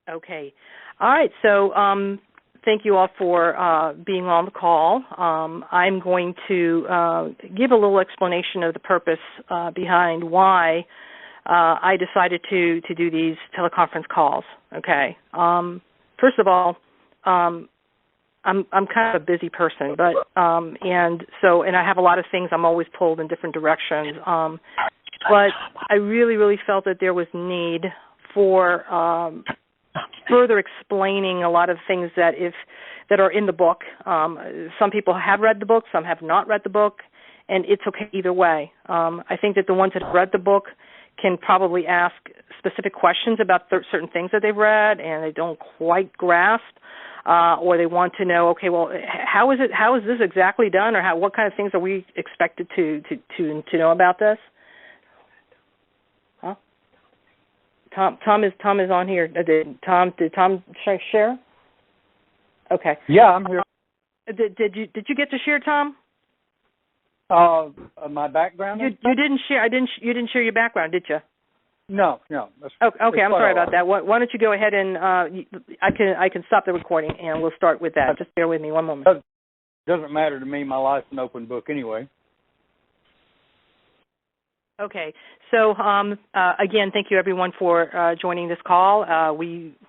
Okay. All right. So thank you all for being on the call. I'm going to give a little explanation of the purpose behind why I decided to do these teleconference calls. Okay. First of all, I'm kind of a busy person, but and I have a lot of things. I'm always pulled in different directions. But I really felt that there was need for further explaining a lot of things that are in the book. Some people have read the book, some have not read the book, and it's okay either way. I think that the ones that have read the book can probably ask specific questions about certain things that they've read and they don't quite grasp, or they want to know, okay, well, how is this exactly done, or what kind of things are we expected to know about this? Huh? Tom is on here. Did Tom share? Okay. Yeah, I'm here. Did you get to share, Tom? My background. You didn't share. You didn't share your background, did you? No. Okay, I'm sorry about that. Why don't you go ahead and I can stop the recording and we'll start with that. Just bear with me one moment. Doesn't matter to me. My life's an open book anyway. Okay. So again, thank you everyone for joining this call.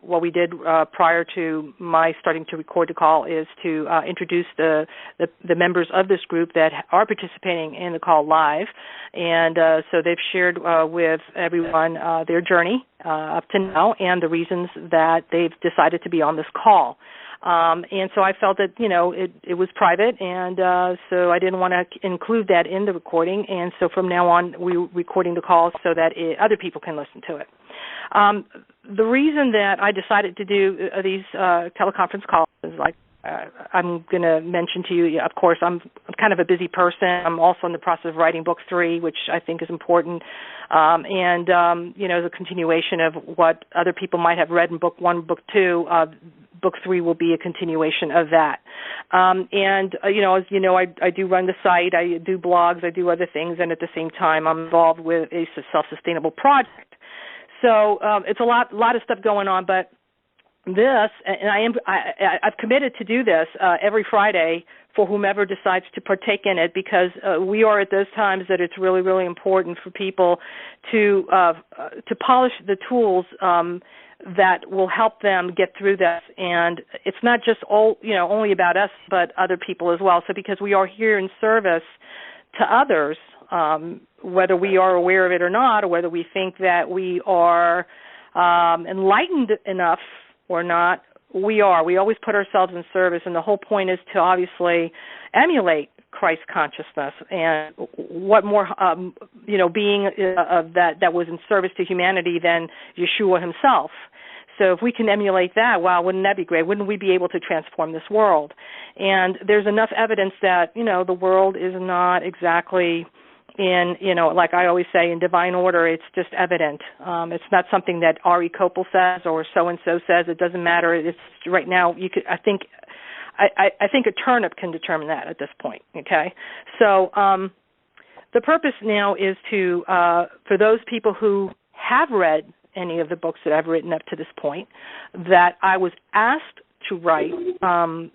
What we did prior to my starting to record the call is to introduce the members of this group that are participating in the call live, and so they've shared with everyone their journey up to now and the reasons that they've decided to be on this call. And so I felt that, it was private, and so I didn't want to include that in the recording, and so from now on we're recording the call so that other people can listen to it. The reason that I decided to do these teleconference calls is I'm going to mention to you, of course, I'm kind of a busy person. I'm also in the process of writing book 3, which I think is important, and as a continuation of what other people might have read in book 1, book 2, book 3 will be a continuation of that. And as you know, I do run the site, I do blogs, I do other things, and at the same time I'm involved with a self-sustainable project. So it's a lot of stuff going on, but this, and I've committed to do this every Friday for whomever decides to partake in it, because we are at those times that it's really important for people to polish the tools that will help them get through this. And it's not just only about us, but other people as well. So because we are here in service to others, whether we are aware of it or not, or whether we think that we are enlightened enough or not, we are. We always put ourselves in service, and the whole point is to obviously emulate Christ consciousness. And what more, being that was in service to humanity than Yeshua himself? So if we can emulate that, wow, wouldn't that be great? Wouldn't we be able to transform this world? And there's enough evidence that, the world is not exactly in, like I always say, in divine order. It's just evident. It's not something that Ari Koppel says or so-and-so says. It doesn't matter. It's right now, I think a turnip can determine that at this point, okay? So the purpose now is to, for those people who have read any of the books that I've written up to this point, that I was asked to write. There's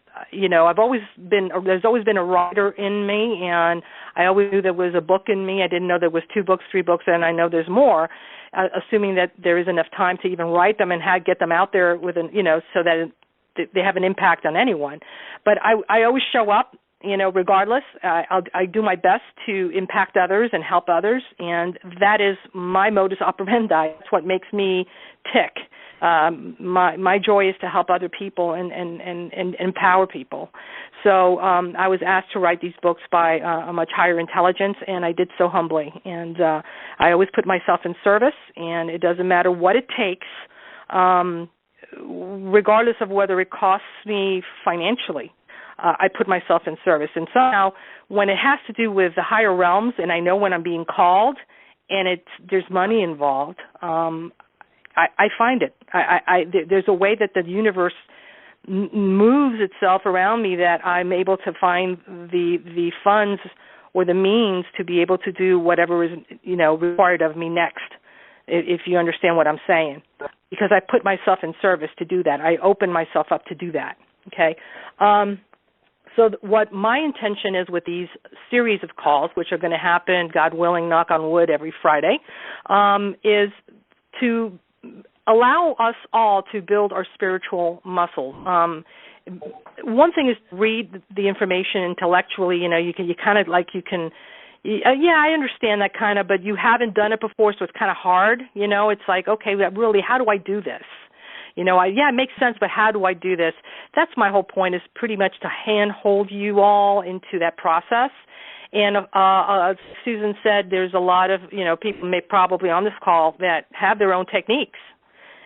always been a writer in me, and I always knew there was a book in me. I didn't know there was 2 books, 3 books, and I know there's more, assuming that there is enough time to even write them and get them out there so that they have an impact on anyone. But I always show up, regardless. I do my best to impact others and help others, and that is my modus operandi. That's what makes me tick. My joy is to help other people and empower people. So I was asked to write these books by a much higher intelligence, and I did so humbly. And I always put myself in service, and it doesn't matter what it takes, regardless of whether it costs me financially. I put myself in service. And somehow, when it has to do with the higher realms, and I know when I'm being called, and there's money involved, I find it. There's a way that the universe moves itself around me that I'm able to find the funds or the means to be able to do whatever is required of me next. if you understand what I'm saying, because I put myself in service to do that. I open myself up to do that, okay? So what my intention is with these series of calls, which are going to happen, God willing, knock on wood, every Friday, is to allow us all to build our spiritual muscle. One thing is to read the information intellectually. I understand that kind of, but you haven't done it before, so it's kind of hard. It's like, okay, really, how do I do this? It makes sense, but how do I do this? That's my whole point, is pretty much to handhold you all into that process. And Susan said there's a lot of, people probably on this call that have their own techniques.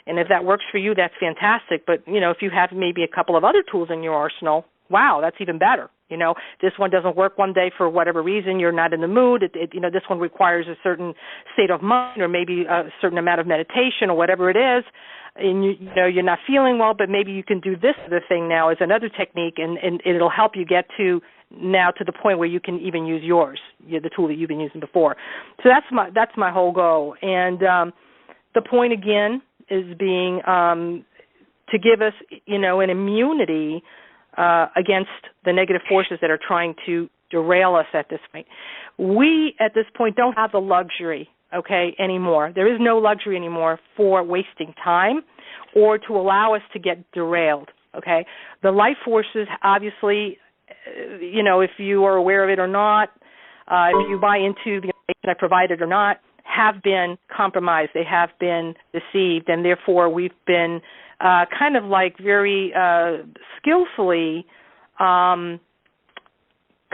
And if that works for you, that's fantastic. But, if you have maybe a couple of other tools in your arsenal, wow, that's even better. This one doesn't work one day for whatever reason. You're not in the mood. This one requires a certain state of mind, or maybe a certain amount of meditation, or whatever it is. And you're not feeling well, but maybe you can do this other thing now as another technique, and it'll help you get to the point where you can even use yours, the tool that you've been using before. So that's my whole goal. And the point again is being to give us an immunity against the negative forces that are trying to derail us at this point. We at this point don't have the luxury, anymore. There is no luxury anymore for wasting time or to allow us to get derailed, The life forces, obviously, if you are aware of it or not, if you buy into the information I provided or not, have been compromised. They have been deceived, and therefore we've been kind of like very skillfully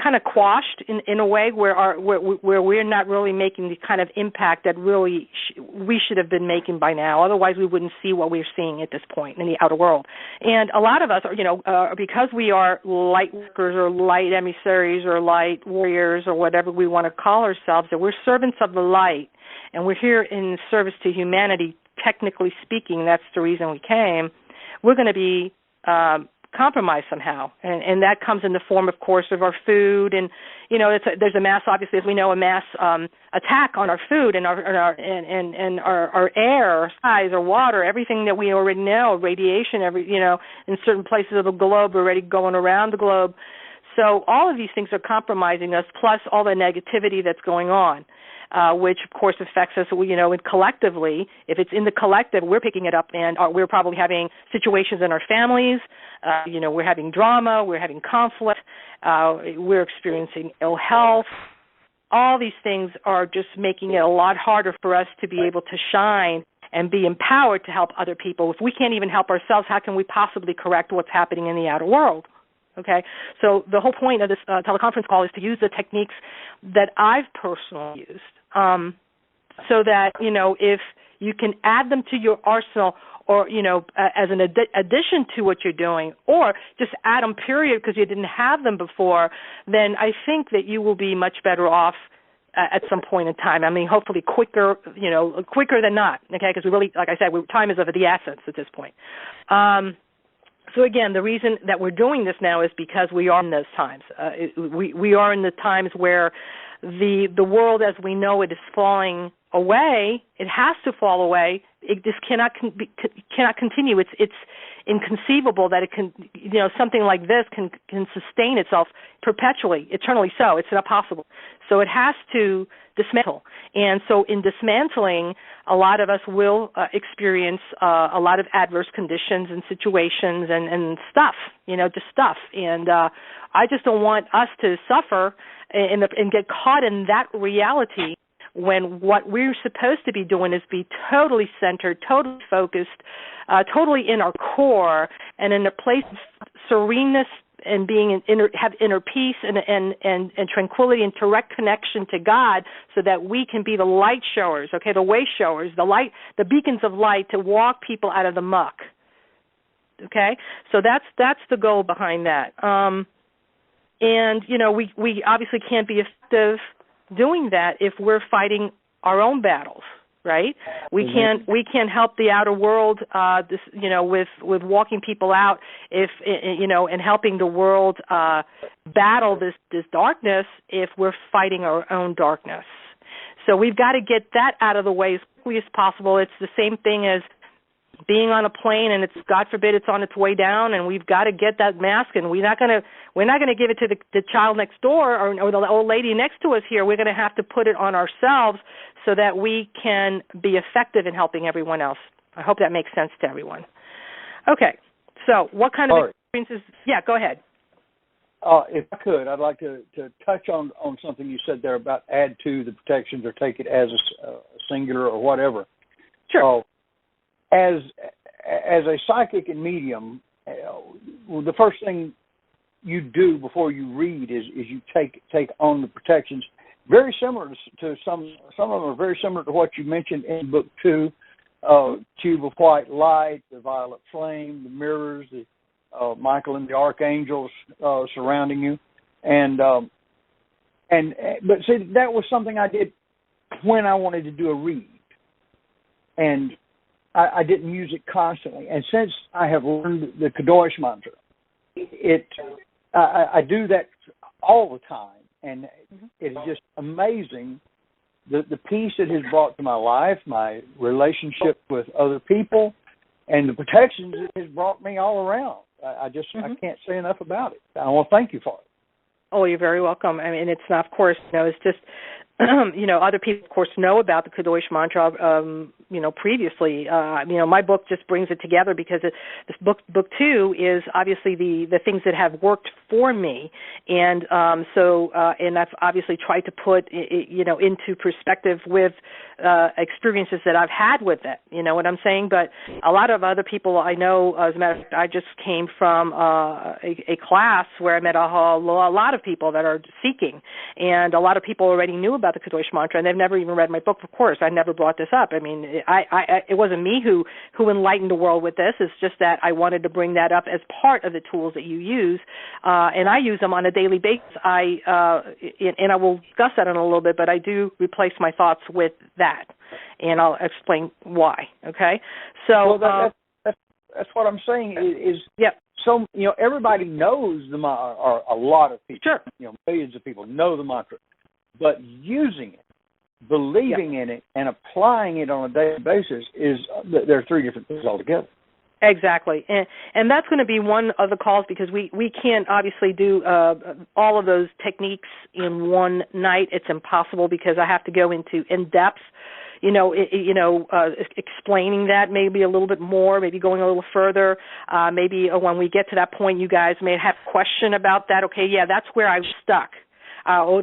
kind of quashed in a way where we're not really making the kind of impact that really we should have been making by now. Otherwise, we wouldn't see what we're seeing at this point in the outer world. And a lot of us are, because we are light workers or light emissaries or light warriors or whatever we want to call ourselves, that we're servants of the light, and we're here in service to humanity. Technically speaking, that's the reason we came. We're going to be compromised somehow, and that comes in the form, of course, of our food, and there's a mass, obviously, as we know, a mass attack on our food and our air, our skies, our water, everything that we already know, radiation, in certain places of the globe, already going around the globe. So all of these things are compromising us, plus all the negativity that's going on. Which, of course, affects us, and collectively. If it's in the collective, we're picking it up, and we're probably having situations in our families. We're having drama, we're having conflict, we're experiencing ill health. All these things are just making it a lot harder for us to be able to shine and be empowered to help other people. If we can't even help ourselves, how can we possibly correct what's happening in the outer world? So the whole point of this teleconference call is to use the techniques that I've personally used, so that, if you can add them to your arsenal, or, as an addition to what you're doing, or just add them, period, because you didn't have them before, then I think that you will be much better off at some point in time. I mean, hopefully quicker than not, because we really, like I said, time is of the essence at this point. So again, the reason that we're doing this now is because we are in those times. We are in the times where the world as we know it is falling away. It has to fall away. This cannot continue. It's inconceivable that it can, something like this can sustain itself perpetually, eternally. So it's not possible. So it has to dismantle. And so in dismantling, a lot of us will experience a lot of adverse conditions and situations and stuff, just stuff. And I just don't want us to suffer and get caught in that reality, when what we're supposed to be doing is be totally centered, totally focused, totally in our core, and in a place of sereneness and being have inner peace and tranquility and direct connection to God, so that we can be the light showers, the way showers, the beacons of light to walk people out of the muck. So that's the goal behind that. And we obviously can't be effective doing that if we're fighting our own battles, right? We can't help the outer world, with walking people out, and helping the world battle this darkness if we're fighting our own darkness. So we've got to get that out of the way as quickly as possible. It's the same thing as being on a plane, and it's, God forbid, it's on its way down, and we've got to get that mask, and we're not going to give it to the child next door or the old lady next to us here. We're going to have to put it on ourselves so that we can be effective in helping everyone else. I hope that makes sense to everyone. Okay, so what kind of experiences? Yeah, go ahead. If I could, I'd like to touch on something you said there about add to the protections or take it as a singular or whatever. Sure. As a psychic and medium, the first thing you do before you read is you take on the protections. Very similar to some of them are very similar to what you mentioned in book 2, Tube of White Light, the Violet Flame, the mirrors, the Michael and the archangels surrounding you, but see, that was something I did when I wanted to do a read, and I didn't use it constantly. And since I have learned the Kadosh mantra, I do that all the time, and it's just amazing the peace it has brought to my life, my relationship with other people, and the protections it has brought me all around. I can't say enough about it. I want to thank you for it. Oh, you're very welcome. I mean, it's not, of course, it's just, other people, of course, know about the Kadosh mantra, previously. My book just brings it together because this book 2 is obviously the things that have worked for me. And and I've obviously tried to put, into perspective with experiences that I've had with it. You know what I'm saying? But a lot of other people I know, as a matter of fact, I just came from a class where I met a lot of people that are seeking, and a lot of people already knew about the Kadosh mantra, and they've never even read my book. Of course, I never brought this up. I mean, it wasn't me who enlightened the world with this. It's just that I wanted to bring that up as part of the tools that you use, and I use them on a daily basis. And I will discuss that in a little bit, but I do replace my thoughts with that, and I'll explain why. Okay, so that's what I'm saying is yep. So everybody knows the mantra, or a lot of people, sure. Millions of people know the mantra, but using it, believing in it, and applying it on a daily basis there are 3 different things altogether. Exactly, and that's going to be one of the calls, because we can't obviously do all of those techniques in one night. It's impossible, because I have to go into in depth, explaining that maybe a little bit more, maybe going a little further. Maybe when we get to that point, you guys may have a question about that. Okay, yeah, that's where I was stuck.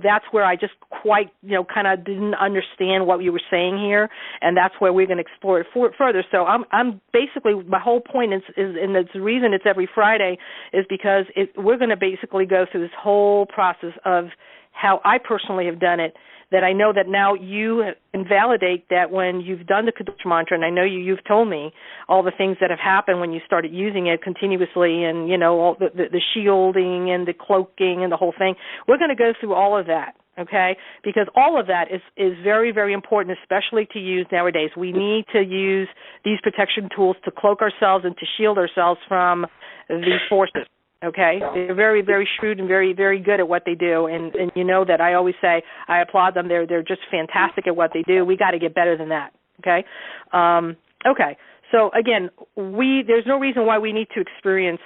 That's where I just quite, kind of didn't understand what you were saying here, and that's where we're going to explore it further. So I'm basically, my whole point is and the reason it's every Friday is because we're going to basically go through this whole process of how I personally have done it, that I know that now you can validate that when you've done the Kadosh mantra, and I know you've told me all the things that have happened when you started using it continuously, and, all the shielding and the cloaking and the whole thing. We're going to go through all of that, okay, because all of that is very, very important, especially to use nowadays. We need to use these protection tools to cloak ourselves and to shield ourselves from these forces. Okay, they're very, very shrewd and very, very good at what they do, and you know that I always say I applaud them. They're just fantastic at what they do. We got to get better than that. Okay, okay. So again, there's no reason why we need to experience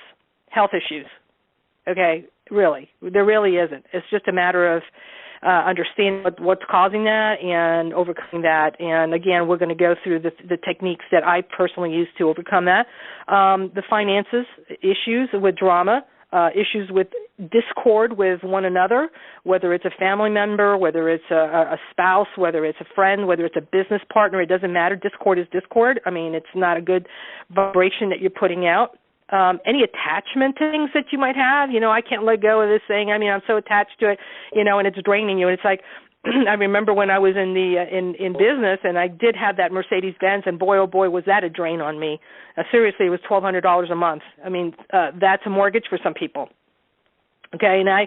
health issues. Okay, really, there really isn't. It's just a matter of understanding what's causing that and overcoming that. And again, we're going to go through the techniques that I personally use to overcome that. The finances, issues with drama, issues with discord with one another, whether it's a family member, whether it's a spouse, whether it's a friend, whether it's a business partner, it doesn't matter. Discord is discord. I mean, it's not a good vibration that you're putting out. Any attachment to things that you might have, I can't let go of this thing. I mean, I'm so attached to it, and it's draining you. And it's like, I remember when I was in business, and I did have that Mercedes-Benz, and boy, oh boy, was that a drain on me. Seriously, it was $1,200 a month. I mean, that's a mortgage for some people. Okay, and I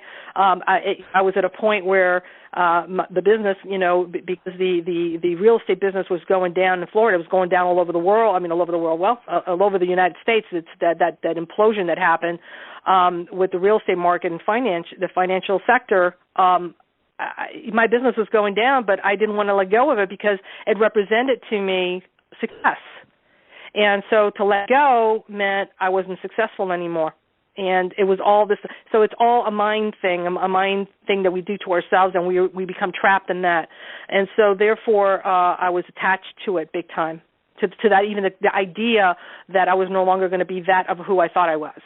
was at a point where the business, because the real estate business was going down in Florida, it was going down all over the world. I mean, all over the world. Well, all over the United States. It's that implosion that happened with the real estate market and the financial sector. my business was going down, but I didn't want to let go of it because it represented to me success. And so to let go meant I wasn't successful anymore. And it was all this. So it's all a mind thing that we do to ourselves, and we become trapped in that. And so therefore, I was attached to it big time, to that, even the idea that I was no longer going to be that of who I thought I was.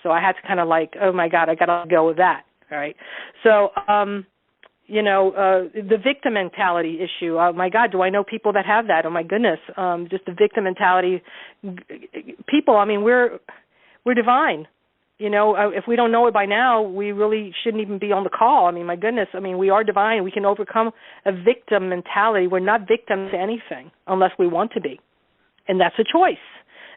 So I had to kind of like, oh my God, I got to let go of that. All right. So, the victim mentality issue. Oh my God, do I know people that have that? Oh my goodness, just the victim mentality. People, I mean, we're divine. If we don't know it by now, we really shouldn't even be on the call. I mean, my goodness, we are divine. We can overcome a victim mentality. We're not victims to anything unless we want to be. And that's a choice.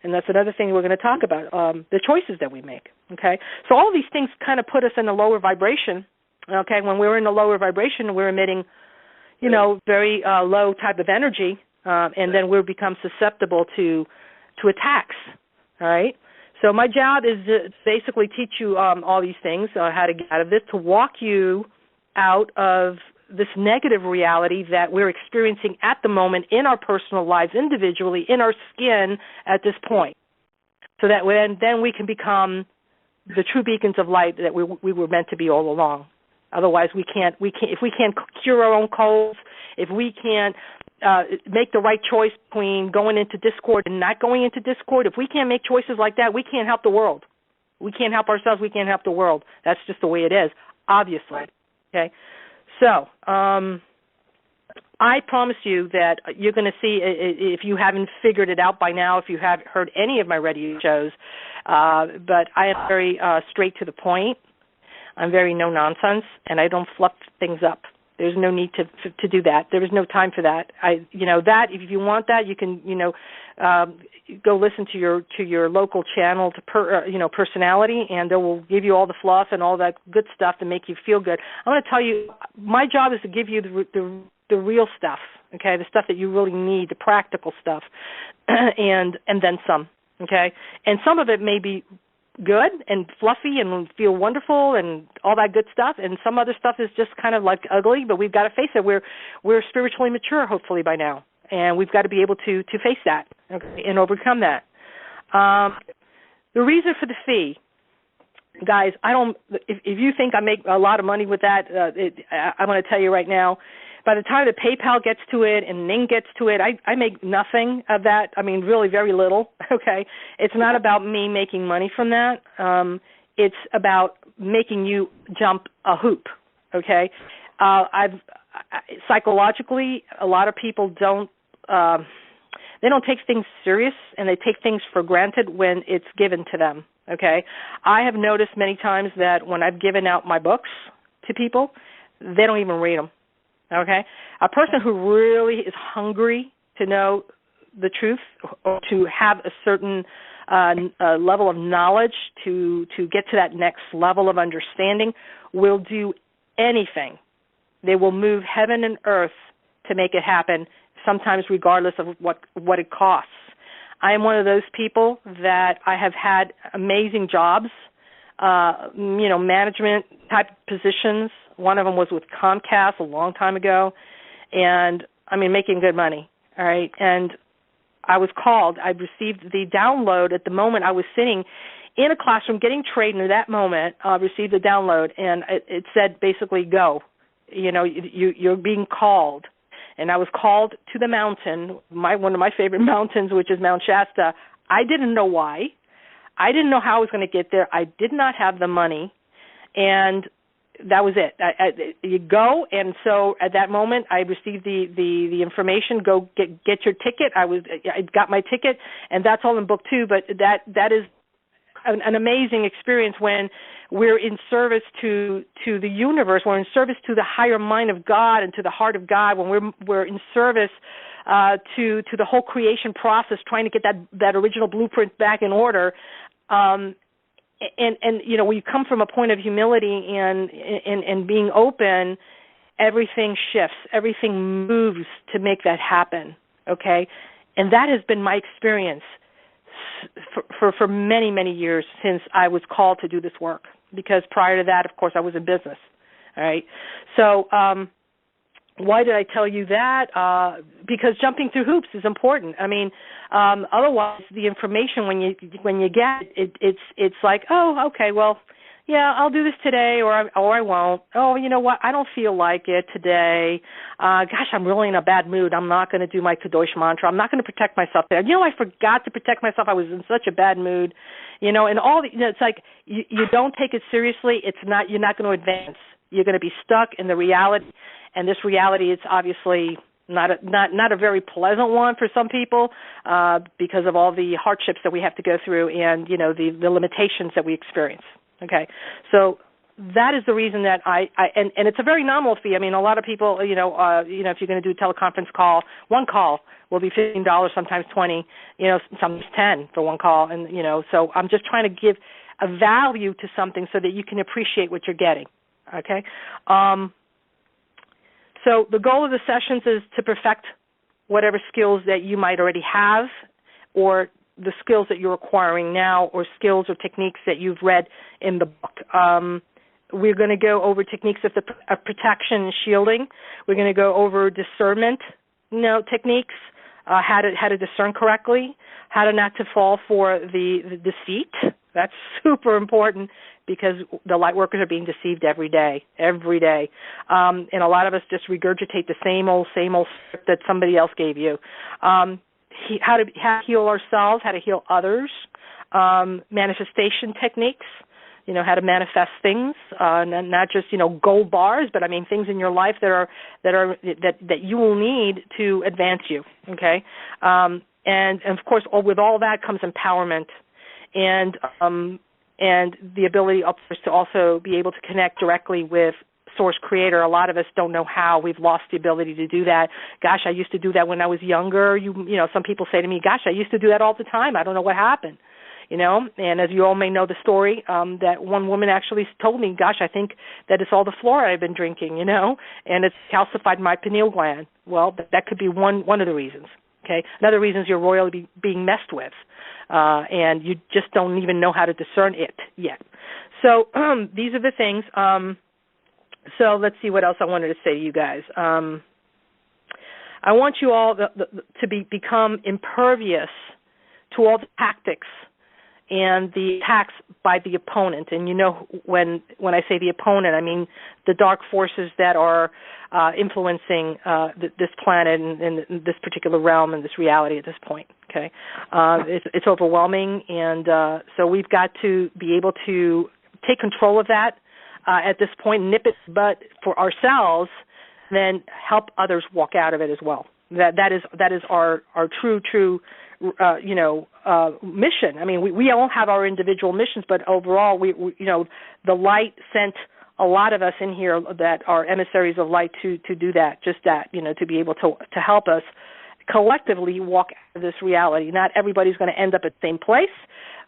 And that's another thing we're going to talk about, the choices that we make, okay? So all these things kind of put us in a lower vibration, okay? When we're in a lower vibration, we're emitting, very low type of energy, and then we become susceptible to attacks, all right? So my job is to basically teach you all these things, how to get out of this, to walk you out of this negative reality that we're experiencing at the moment in our personal lives, individually, in our skin at this point, so that then we can become the true beacons of light that we were meant to be all along. Otherwise, we can't. If we can't cure our own colds, if we can't make the right choice between going into discord and not going into discord, if we can't make choices like that, we can't help the world. We can't help ourselves. We can't help the world. That's just the way it is, obviously. Okay. So I promise you that you're going to see, if you haven't figured it out by now, if you haven't heard any of my radio shows, but I am very straight to the point. I'm very no-nonsense, and I don't fluff things up. There's no need to do that. There is no time for that. That if you want that, you can go listen to your local channel personality, and they will give you all the fluff and all that good stuff to make you feel good. I'm going to tell you, my job is to give you the real stuff, okay, the stuff that you really need, the practical stuff, and then some, okay, and some of it may be good and fluffy and feel wonderful and all that good stuff, and some other stuff is just kind of like ugly, but we've got to face it. We're spiritually mature, hopefully, by now, and we've got to be able to face that, okay, and overcome that. The reason for the fee, guys, if you think I make a lot of money with that, I'm going to tell you right now, by the time the PayPal gets to it and Ning gets to it, I make nothing of that. Really very little, okay? It's not about me making money from that. It's about making you jump a hoop, okay? Psychologically, a lot of people don't take things serious, and they take things for granted when it's given to them, okay? I have noticed many times that when I've given out my books to people, they don't even read them. Okay, a person who really is hungry to know the truth, or to have a certain level of knowledge to get to that next level of understanding, will do anything. They will move heaven and earth to make it happen, sometimes regardless of what it costs. I am one of those people that I have had amazing jobs, management type positions. One of them was with Comcast a long time ago, and making good money, all right? And I was called. I received the download at the moment I was sitting in a classroom getting trained. In that moment, I received the download, and it said basically, go. You're being called. And I was called to the mountain, one of my favorite mountains, which is Mount Shasta. I didn't know why. I didn't know how I was going to get there. I did not have the money, and that was it. You go, and so at that moment, I received the information. Go get your ticket. I got my ticket, and that's all in book 2. But that is an amazing experience when we're in service to the universe. We're in service to the higher mind of God and to the heart of God. When we're in service to the whole creation process, trying to get that original blueprint back in order. And when you come from a point of humility and being open, everything shifts, everything moves to make that happen, okay? And that has been my experience for many, many years since I was called to do this work, because prior to that, of course, I was in business. All right. So why did I tell you that? Because jumping through hoops is important. I mean, otherwise the information when you get it, it's like, oh, okay, well, yeah, I'll do this today, or I won't. Oh, you know what? I don't feel like it today. Gosh, I'm really in a bad mood. I'm not going to do my Kadosh mantra. I'm not going to protect myself there. I forgot to protect myself. I was in such a bad mood, and all it's like you don't take it seriously. You're not going to advance. You're going to be stuck in the reality, and this reality is obviously not a very pleasant one for some people because of all the hardships that we have to go through and the limitations that we experience. Okay, so that is the reason that and it's a very nominal fee. I mean, a lot of people, if you're going to do a teleconference call, one call will be $15, sometimes $20, sometimes $10 for one call, and so I'm just trying to give a value to something so that you can appreciate what you're getting. Okay, so the goal of the sessions is to perfect whatever skills that you might already have, or the skills that you're acquiring now, or skills or techniques that you've read in the book. We're going to go over techniques of protection and shielding. We're going to go over discernment, techniques, how to discern correctly, how to not to fall for the deceit. That's super important because the light workers are being deceived every day. And a lot of us just regurgitate the same old script that somebody else gave you. How to heal ourselves, how to heal others, manifestation techniques, how to manifest things, not just gold bars, but I mean things in your life that you will need to advance you. Okay, and of course, with all that comes empowerment and the ability to also be able to connect directly with Source Creator. A lot of us don't know how. We've lost the ability to do that. Gosh, I used to do that when I was younger. Some people say to me, gosh, I used to do that all the time. I don't know what happened. And as you all may know the story, that one woman actually told me, gosh, I think that it's all the fluoride I've been drinking, and it's calcified my pineal gland. Well, that could be one of the reasons. Okay. Another reason is you're royally being messed with, and you just don't even know how to discern it yet. So these are the things. So let's see what else I wanted to say to you guys. I want you all to become impervious to all the tactics and the attacks by the opponent. And when I say the opponent, I mean the dark forces that are influencing this planet and this particular realm and this reality at this point. Okay, it's overwhelming, and so we've got to be able to take control of that. At this point, nip it but for ourselves, then help others walk out of it as well. That is our true mission. I mean, we all have our individual missions, but overall, we the light sent a lot of us in here that are emissaries of light to do that, just that, to be able to help us collectively walk out of this reality. Not everybody's going to end up at the same place,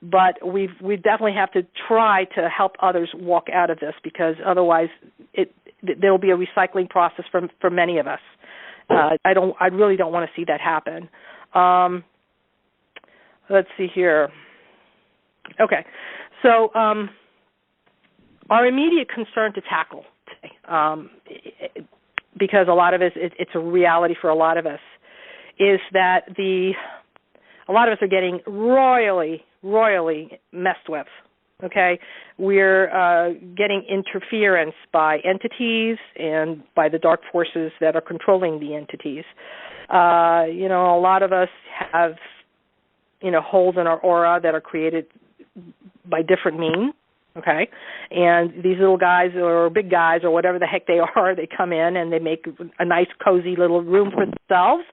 but we definitely have to try to help others walk out of this, because otherwise there will be a recycling process for many of us. I really don't want to see that happen. Let's see here. Okay, so our immediate concern to tackle today, because a lot of it's a reality for a lot of us, is that a lot of us are getting royally messed with. Okay, we're getting interference by entities and by the dark forces that are controlling the entities. A lot of us have holes in our aura that are created by different means. Okay, and these little guys or big guys or whatever the heck they are, they come in and they make a nice cozy little room for themselves,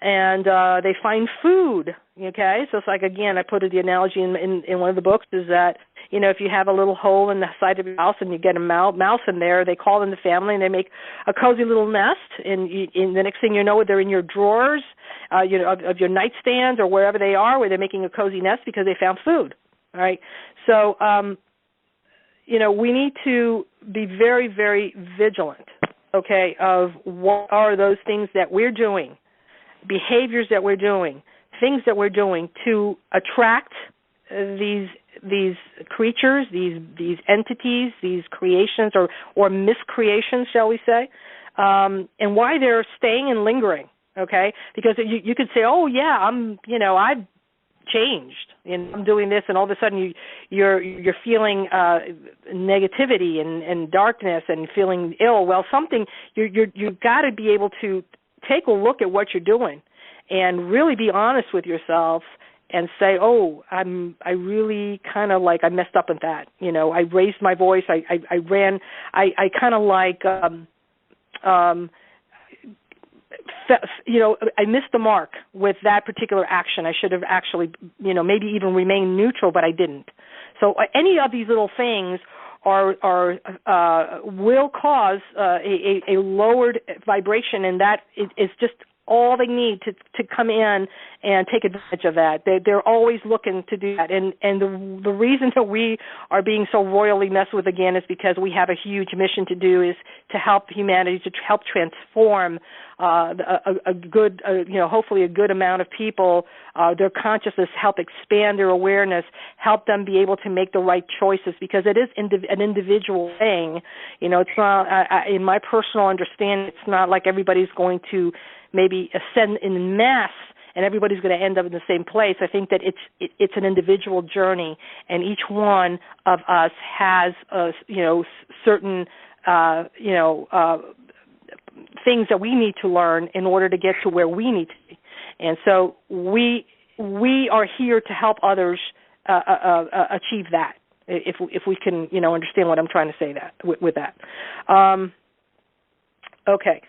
and they find food. Okay, so it's like, again, I put the analogy in one of the books is that if you have a little hole in the side of your house and you get a mouse in there, they call in the family and they make a cozy little nest, and the next thing you know, they're in your drawers, of your nightstands or wherever they are, where they're making a cozy nest because they found food. All right, so we need to be very, very vigilant, okay, of what are those things that we're doing, behaviors that we're doing, things that we're doing to attract these these creatures, these entities, these creations or miscreations, shall we say, and why they're staying and lingering. Okay, because you could say, oh yeah, I've changed and I'm doing this, and all of a sudden you're feeling negativity and darkness and feeling ill. Well, you've got to be able to take a look at what you're doing and really be honest with yourself and say, oh, I really kind of I messed up at that. I raised my voice. I ran. I kind of I missed the mark with that particular action. I should have actually, maybe even remained neutral, but I didn't. So any of these little things will cause a lowered vibration, and that is just all they need to come in and take advantage of that. They're always looking to do that. And the reason that we are being so royally messed with again is because we have a huge mission to do, is to help humanity, to help transform hopefully a good amount of people, their consciousness, help expand their awareness, help them be able to make the right choices, because it is an individual thing. It's not, in my personal understanding, it's not like everybody's going to maybe ascend in mass and everybody's going to end up in the same place. I think that it's an individual journey, and each one of us has certain things that we need to learn in order to get to where we need to be. And so we are here to help others achieve that, if we can understand what I'm trying to say that with that. Okay.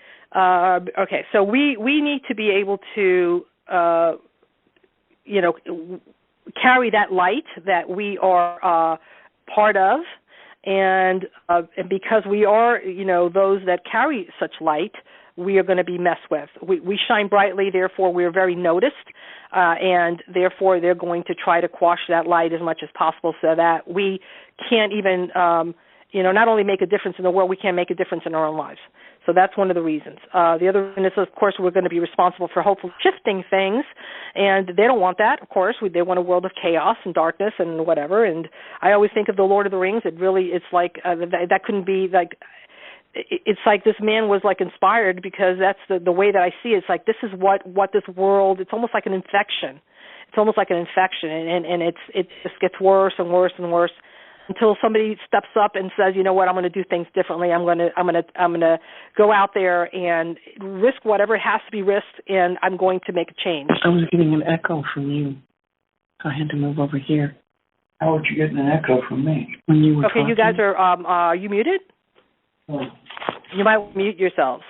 So we need to be able to carry that light that we are part of, and because we are those that carry such light, we are going to be messed with. We shine brightly, therefore we are very noticed, and therefore they're going to try to quash that light as much as possible, so that we can't even not only make a difference in the world, we can't make a difference in our own lives. So that's one of the reasons. The other reason is, of course, we're going to be responsible for hopefully shifting things, and they don't want that, of course. They want a world of chaos and darkness and whatever. And I always think of the Lord of the Rings. It's like that couldn't be like. It's like this man was inspired, because that's the way that I see it. It's like this is what this world. It's almost like an infection. It's almost like an infection, and it just gets worse and worse and worse, until somebody steps up and says, you know what, I'm going to do things differently. I'm going to go out there and risk whatever has to be risked, and I'm going to make a change. I was getting an echo from you. I had to move over here. How were you getting an echo from me? When you were talking? You guys are you muted? Oh. You might mute yourselves.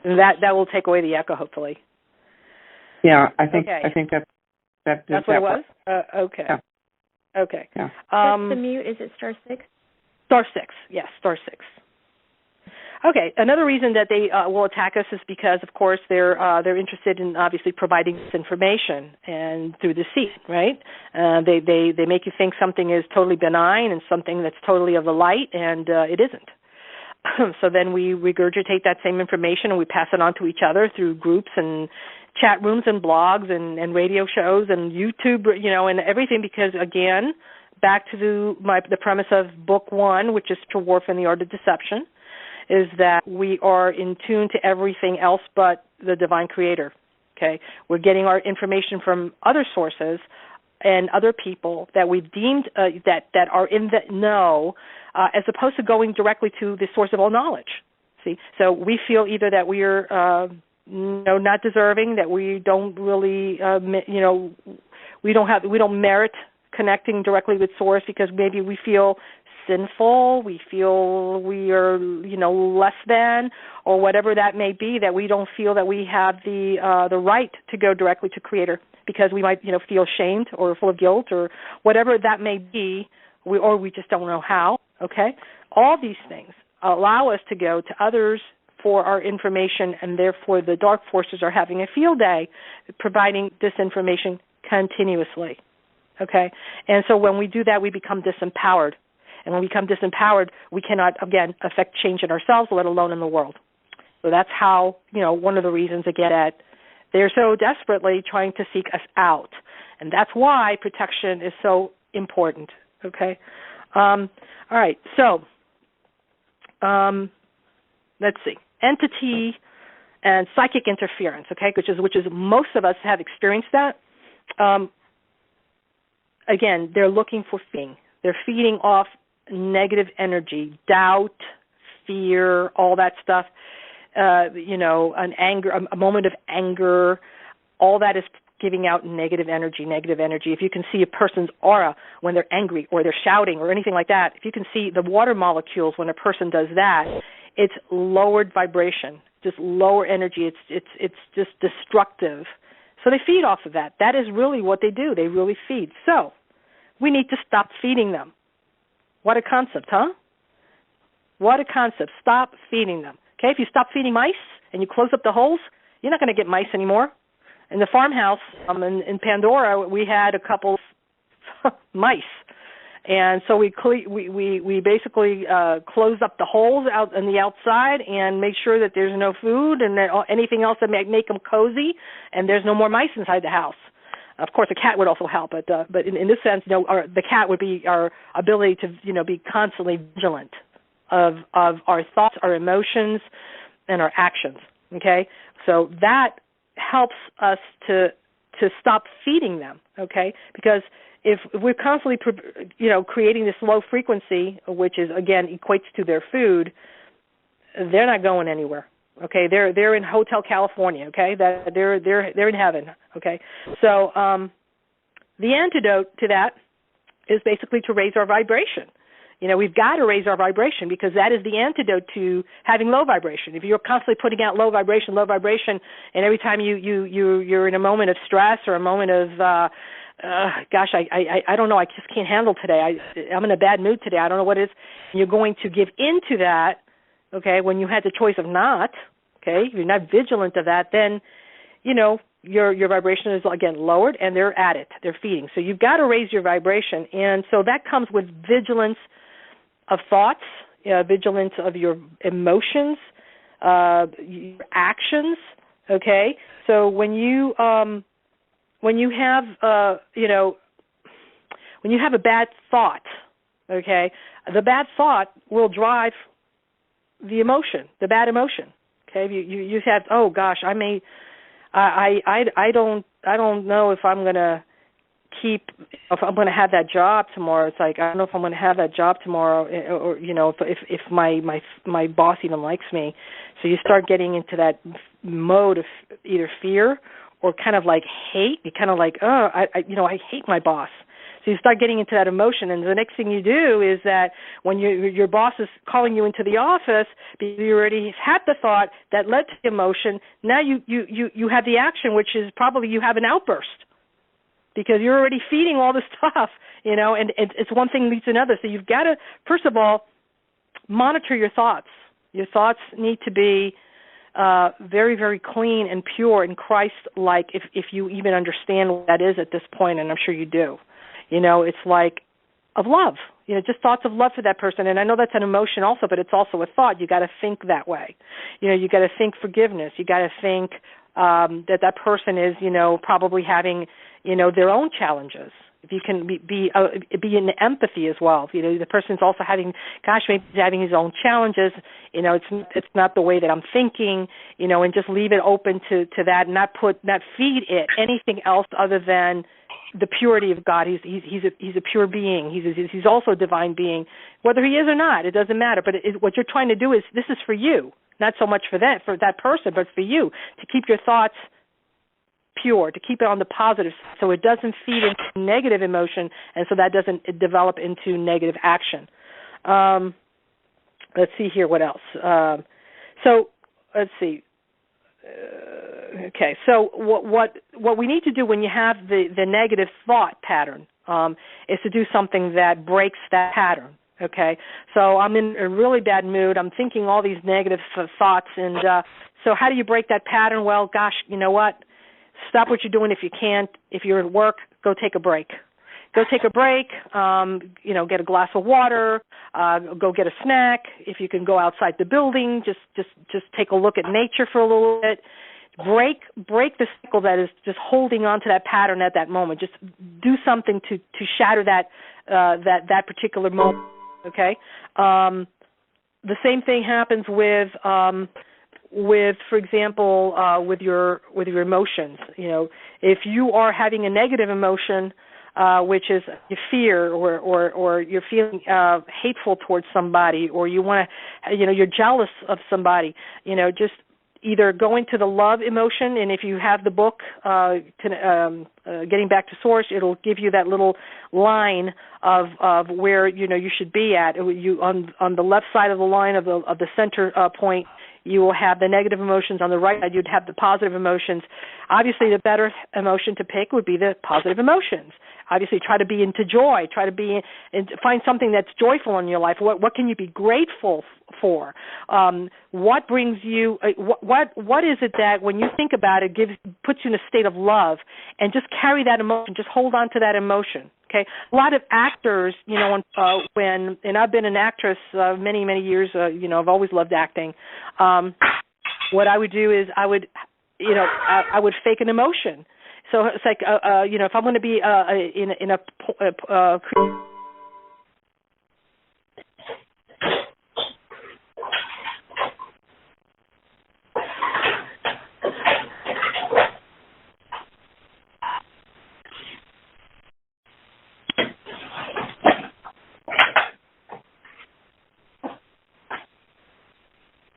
And that will take away the echo, hopefully. Yeah, I think that's what it was? Okay. Yeah. Okay. Yeah. What's the mute? Is it *6? *6, yes, *6. Okay, another reason that they will attack us is because, of course, they're interested in obviously providing this information, and through deceit, right? They make you think something is totally benign and something that's totally of the light, and it isn't. So then we regurgitate that same information and we pass it on to each other through groups and chat rooms and blogs and radio shows and YouTube, and everything, because, again, back to the premise of book 1, which is To Warp and the Art of Deception, is that we are in tune to everything else but the divine creator, okay? We're getting our information from other sources and other people that we've deemed that are in the know, as opposed to going directly to the source of all knowledge. See, so we feel either that we are not deserving, that we don't really we don't merit connecting directly with source, because maybe we feel sinful, we feel we are less than, or whatever that may be, that we don't feel that we have the right to go directly to creator, because we might feel ashamed or full of guilt or whatever that may be, or we just don't know how. Okay, all these things allow us to go to others for our information, and therefore the dark forces are having a field day providing this information continuously. Okay, and so when we do that, we become disempowered. And when we become disempowered, we cannot, again, affect change in ourselves, let alone in the world. So that's how, one of the reasons, again, that they're so desperately trying to seek us out. And that's why protection is so important, okay? All right, so let's see. Entity and psychic interference, okay, which is most of us have experienced that. Again, they're looking for feeding. They're feeding off negative energy, doubt, fear, all that stuff. An anger, a moment of anger, all that is giving out negative energy. If you can see a person's aura when they're angry or they're shouting or anything like that, if you can see the water molecules when a person does that, it's lowered vibration, just lower energy. It's just destructive. So they feed off of that. That is really what they do. They really feed. So we need to stop feeding them. What a concept, huh? What a concept. Stop feeding them. Okay, if you stop feeding mice and you close up the holes, you're not going to get mice anymore. In the farmhouse in Pandora, we had a couple mice, and so we basically closed up the holes out on the outside and make sure that there's no food and anything else that make them cozy, and there's no more mice inside the house. Of course, a cat would also help, but in this sense, the cat would be our ability to be constantly vigilant of our thoughts, our emotions, and our actions. Okay, so that helps us to stop feeding them. Okay, because if we're constantly creating this low frequency, which is again equates to their food, they're not going anywhere. Okay, they're in Hotel California. Okay, they're in heaven. Okay, so the antidote to that is basically to raise our vibration. We've got to raise our vibration because that is the antidote to having low vibration. If you're constantly putting out low vibration, and every time you're in a moment of stress or a moment of, I don't know, I just can't handle today. I'm in a bad mood today. I don't know what it is. And you're going to give into that, okay, when you had the choice of not, okay, if you're not vigilant of that, then, your vibration is, again, lowered, and they're at it. They're feeding. So you've got to raise your vibration. And so that comes with vigilance of thoughts, vigilance of your emotions, your actions, okay? So when you have a bad thought, okay, the bad thought will drive the emotion, the bad emotion, okay? You have, oh gosh, I don't know if I'm going to have that job tomorrow. It's like, I don't know if I'm going to have that job tomorrow, or if my boss even likes me. So you start getting into that mode of either fear or kind of like hate. You kind of like, I hate my boss. So you start getting into that emotion, and the next thing you do is that when your boss is calling you into the office, you already had the thought that led to the emotion. Now you have the action, which is probably you have an outburst because you're already feeding all this stuff, and it's one thing leads to another. So you've got to, first of all, monitor your thoughts. Your thoughts need to be very, very clean and pure and Christ-like, if you even understand what that is at this point, and I'm sure you do. It's like of love, just thoughts of love for that person. And I know that's an emotion also, but it's also a thought. You got to think that way. You got to think forgiveness. You got to think that person is, probably having, their own challenges. If you can be in empathy as well. The person's also having, maybe he's having his own challenges. It's not the way that I'm thinking. And just leave it open to that, and not feed it anything else other than the purity of God. He's a pure being. He's also a divine being, whether he is or not. It doesn't matter. But what you're trying to do is, this is for you, not so much for that person, but for you, to keep your thoughts pure, to keep it on the positive, so it doesn't feed into negative emotion, and so that doesn't develop into negative action. Let's see here, what else? So let's see. Okay, so what we need to do when you have the negative thought pattern is to do something that breaks that pattern. Okay, so I'm in a really bad mood. I'm thinking all these negative thoughts, and so how do you break that pattern? Well, gosh, you know what? Stop what you're doing if you can't. If you're at work, go take a break. Go take a break, get a glass of water, go get a snack. If you can go outside the building, just take a look at nature for a little bit. break the cycle that is just holding on to that pattern at that moment. Just do something to shatter that particular moment. Okay. The same thing happens with, for example, with your emotions. If you are having a negative emotion, which is fear, or you're feeling hateful towards somebody, or you want to, you're jealous of somebody, just either go into the love emotion, and if you have the book, Getting Back to Source, it'll give you that little line of where you should be at. You on the left side of the line of the center point, you will have the negative emotions. On the right side, you'd have the positive emotions. Obviously, the better emotion to pick would be the positive emotions. Obviously, try to be into joy. Try to be find something that's joyful in your life. What can you be grateful for? What brings you? What is it that when you think about it puts you in a state of love? And just carry that emotion. Just hold on to that emotion. Okay. A lot of actors, and I've been an actress many years. I've always loved acting. What I would do is I would fake an emotion. So it's like, if I'm going to be in a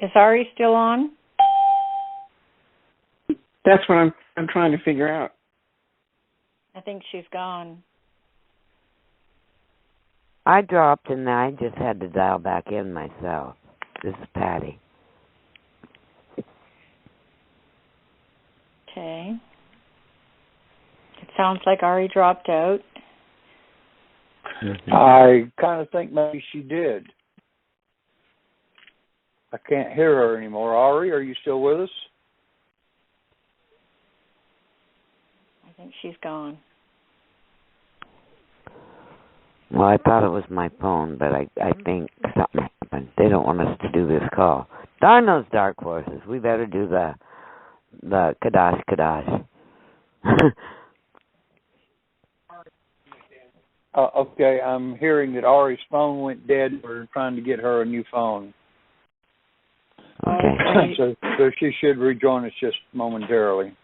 Is Ari still on? That's what I'm trying to figure out. I think she's gone. I dropped and I just had to dial back in myself. This is Patty. Okay. It sounds like Ari dropped out. I kind of think maybe she did. I can't hear her anymore. Ari, are you still with us? I think she's gone. Well, I thought it was my phone, but I think something happened. They don't want us to do this call. Darn those dark horses. We better do the Kadash. Okay, I'm hearing that Ari's phone went dead. We're trying to get her a new phone. Okay. So she should rejoin us just momentarily.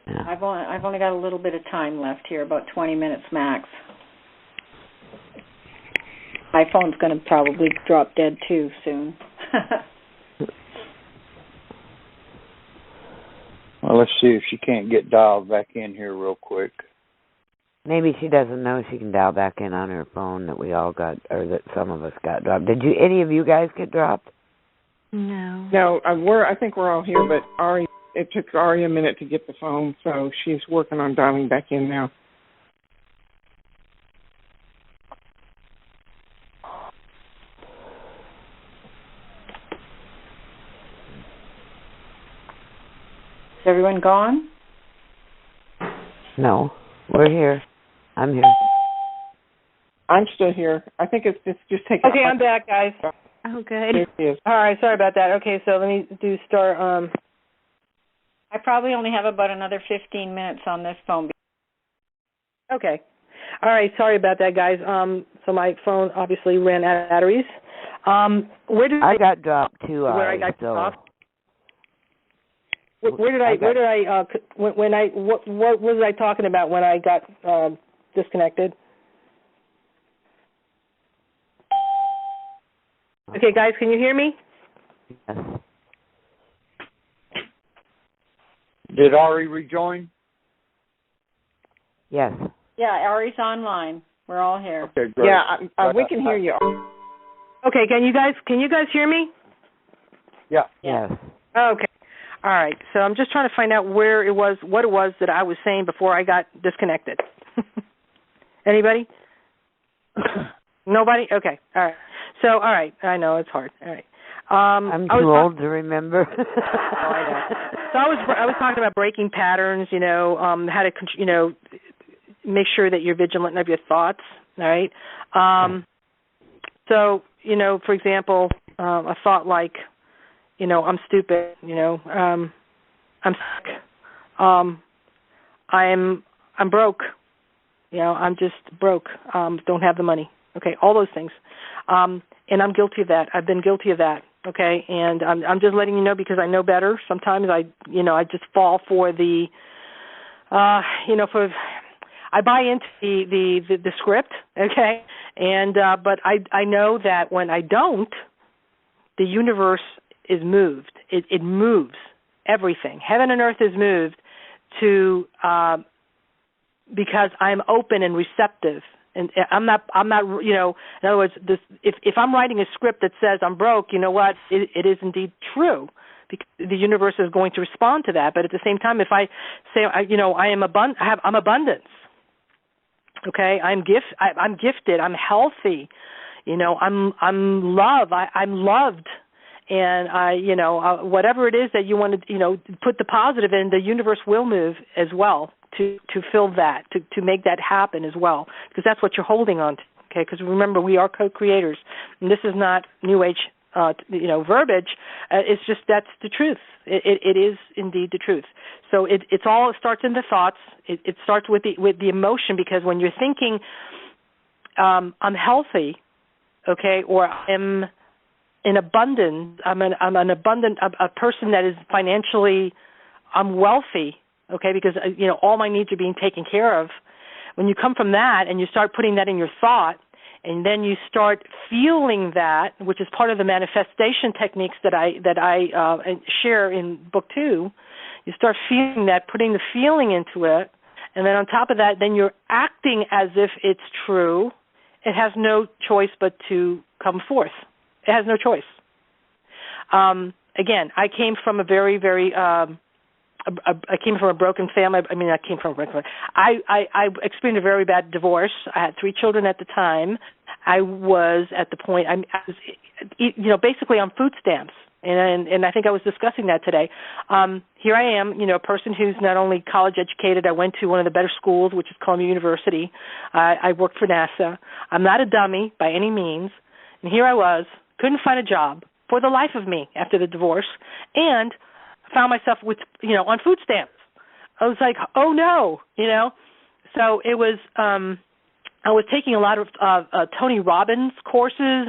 Yeah. I've only got a little bit of time left here, about 20 minutes max. My phone's going to probably drop dead too soon. Well, let's see if she can't get dialed back in here real quick. Maybe she doesn't know she can dial back in on her phone that we all got, or that some of us got dropped. Did any of you guys get dropped? No. No, I think we're all here, but it took Ari a minute to get the phone, so she's working on dialing back in now. Is everyone gone? No, we're here. I'm here. I'm still here. I think it's just taking. Okay, I'm back, guys. Oh, good. There she is. All right, sorry about that. Okay, so let me start. I probably only have about another 15 minutes on this phone. Okay. All right, sorry about that, guys. So my phone obviously ran out of batteries. I got dropped too. Where I got off? What was I talking about when I got disconnected? Okay, guys, can you hear me? Yes. Did Ari rejoin? Yes. Yeah, Ari's online. We're all here. Okay, great. Yeah, we can hear you. Okay, can you guys hear me? Yeah. Yes. Okay. All right. So I'm just trying to find out what it was that I was saying before I got disconnected. Anybody? Nobody? Okay. All right. So, all right. I know it's hard. All right. I'm too old to remember. I know. So I was talking about breaking patterns. How to make sure that you're vigilant of your thoughts. All right. So for example, a thought like, I'm stupid. I'm sick. I'm broke. I'm just broke. Don't have the money. Okay, all those things. And I'm guilty of that. I've been guilty of that. Okay, and I'm just letting you know because I know better. Sometimes I just fall for the, I buy into the script. Okay, and but I know that when I don't, the universe is moved. It moves everything. Heaven and earth is moved to because I'm open and receptive. And I'm not. In other words, if I'm writing a script that says I'm broke, you know what? It is indeed true, because the universe is going to respond to that. But at the same time, if I say, I'm abundance. Okay, I'm gifted. I'm healthy. I'm love. I'm loved. And whatever it is that you want to, put the positive in, the universe will move as well to fill that, to make that happen as well, because that's what you're holding on to. Okay, because remember, we are co-creators, and this is not New Age, verbiage. It's just that's the truth. It is indeed the truth. So it starts in the thoughts. It starts with the emotion, because when you're thinking, I'm healthy, okay, or I'm in abundance, I'm an abundant, a person that is financially, I'm wealthy, okay, because all my needs are being taken care of. When you come from that and you start putting that in your thought, and then you start feeling that, which is part of the manifestation techniques that I share in book 2, you start feeling that, putting the feeling into it, and then on top of that, then you're acting as if it's true. It has no choice but to come forth. It has no choice. Again, I came from a very, very, I came from a broken family. I mean, I came from a broken family. I experienced a very bad divorce. I had 3 children at the time. I was at the point, I was, basically on food stamps. And I think I was discussing that today. Here I am, a person who's not only college educated. I went to one of the better schools, which is Columbia University. I worked for NASA. I'm not a dummy by any means. And here I was, couldn't find a job for the life of me after the divorce, and found myself with, on food stamps. I was like, oh no, So it was, I was taking a lot of Tony Robbins courses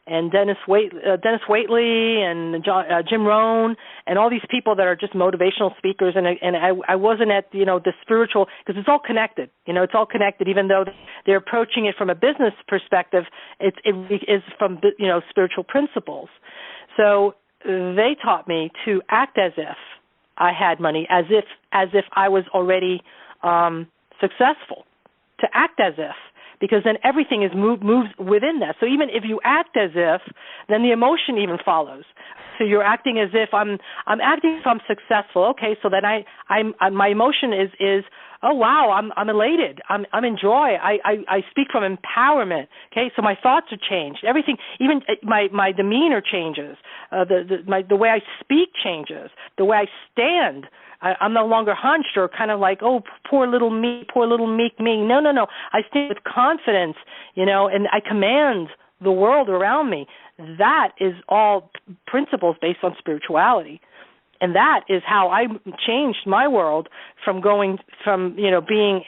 and Dennis Waitley and Jim Rohn and all these people that are just motivational speakers, and I wasn't at the spiritual, because it's all connected. It's all connected. Even though they're approaching it from a business perspective, it is from spiritual principles. So they taught me to act as if I had money, as if I was already successful, to act as if. Because then everything is moves within that. So even if you act as if, then the emotion even follows. So you're acting as if I'm acting as if I'm successful. Okay, so then I'm my emotion is oh wow, I'm elated. I'm in joy. I speak from empowerment. Okay, so my thoughts are changed. Everything, even my demeanor changes. The way I speak changes. The way I stand. I'm no longer hunched or kind of like, oh, poor little meek me. No. I stand with confidence, and I command the world around me. That is all principles based on spirituality. And that is how I changed my world from going from, being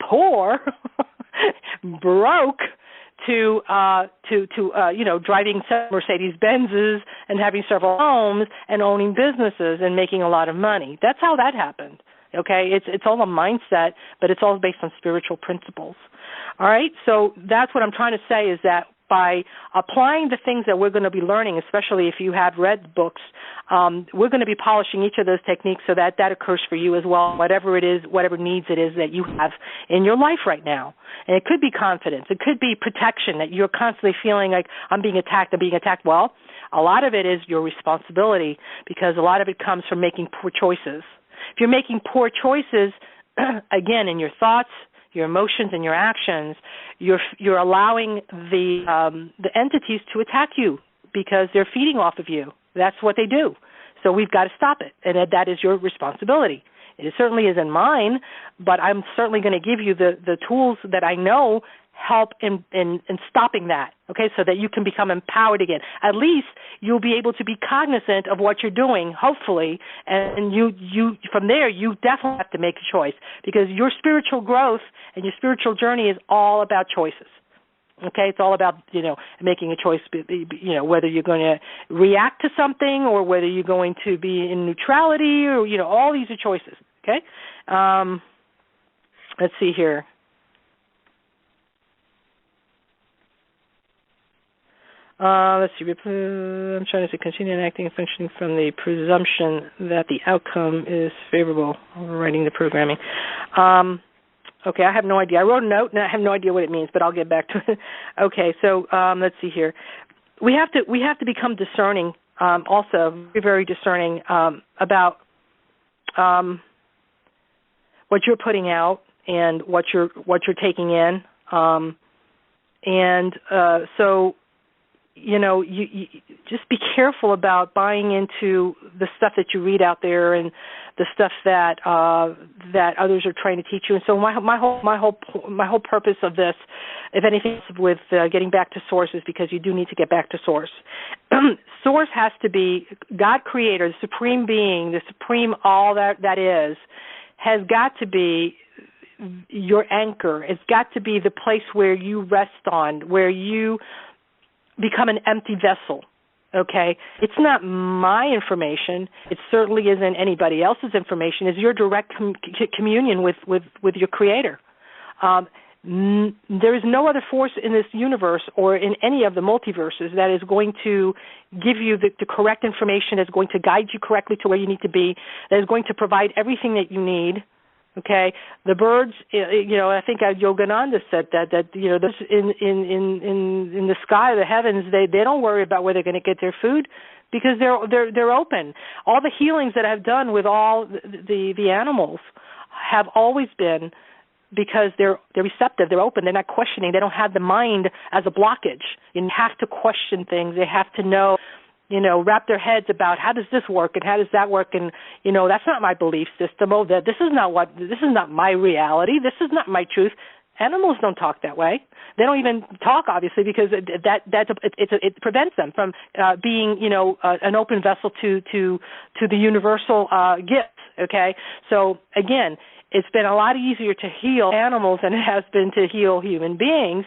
poor, broke, to driving Mercedes Benzes and having several homes and owning businesses and making a lot of money. That's how that happened. Okay, it's all a mindset, but it's all based on spiritual principles. All right, so that's what I'm trying to say, is that by applying the things that we're going to be learning, especially if you have read books, we're going to be polishing each of those techniques so that occurs for you as well, whatever it is, whatever needs it is that you have in your life right now. And it could be confidence. It could be protection, that you're constantly feeling like I'm being attacked. Well, a lot of it is your responsibility, because a lot of it comes from making poor choices. If you're making poor choices, again, in your thoughts, your emotions, and your actions, you're allowing the entities to attack you because they're feeding off of you. That's what they do. So we've got to stop it, and that is your responsibility. It certainly isn't mine, but I'm certainly going to give you the tools that I know help in stopping that, okay, so that you can become empowered again. At least you'll be able to be cognizant of what you're doing, hopefully, and you from there, you definitely have to make a choice, because your spiritual growth and your spiritual journey is all about choices. Okay, it's all about, making a choice, whether you're going to react to something or whether you're going to be in neutrality, or, all these are choices, okay? Let's see here. Let's see. I'm trying to continue acting and functioning from the presumption that the outcome is favorable. Writing the programming. Okay, I have no idea. I wrote a note, and I have no idea what it means, but I'll get back to it. Okay, so let's see here. We have to become discerning, also very, very discerning about what you're putting out and what you're taking in, so you just be careful about buying into the stuff that you read out there and the stuff that others are trying to teach you. And so my whole purpose of this, if anything, is with getting back to source, is because you do need to get back to source. Source has to be God, Creator, the Supreme Being, the Supreme all that is, has got to be your anchor. It's got to be the place where you rest on, where you become an empty vessel, okay? It's not my information. It certainly isn't anybody else's information. It's your direct communion with your Creator. There is no other force in this universe or in any of the multiverses that is going to give you the correct information, that's going to guide you correctly to where you need to be, that is going to provide everything that you need. Okay, the birds. I think Yogananda said that this in the sky, the heavens, they don't worry about where they're going to get their food, because they're open. All the healings that I've done with all the animals have always been because they're receptive, they're open, they're not questioning, they don't have the mind as a blockage. You have to question things. They have to know. Wrap their heads about how does this work and how does that work, and that's not my belief system. Oh, this is not my reality. This is not my truth. Animals don't talk that way. They don't even talk, obviously, because it prevents them from being an open vessel to the universal gifts. Okay, so again, it's been a lot easier to heal animals than it has been to heal human beings,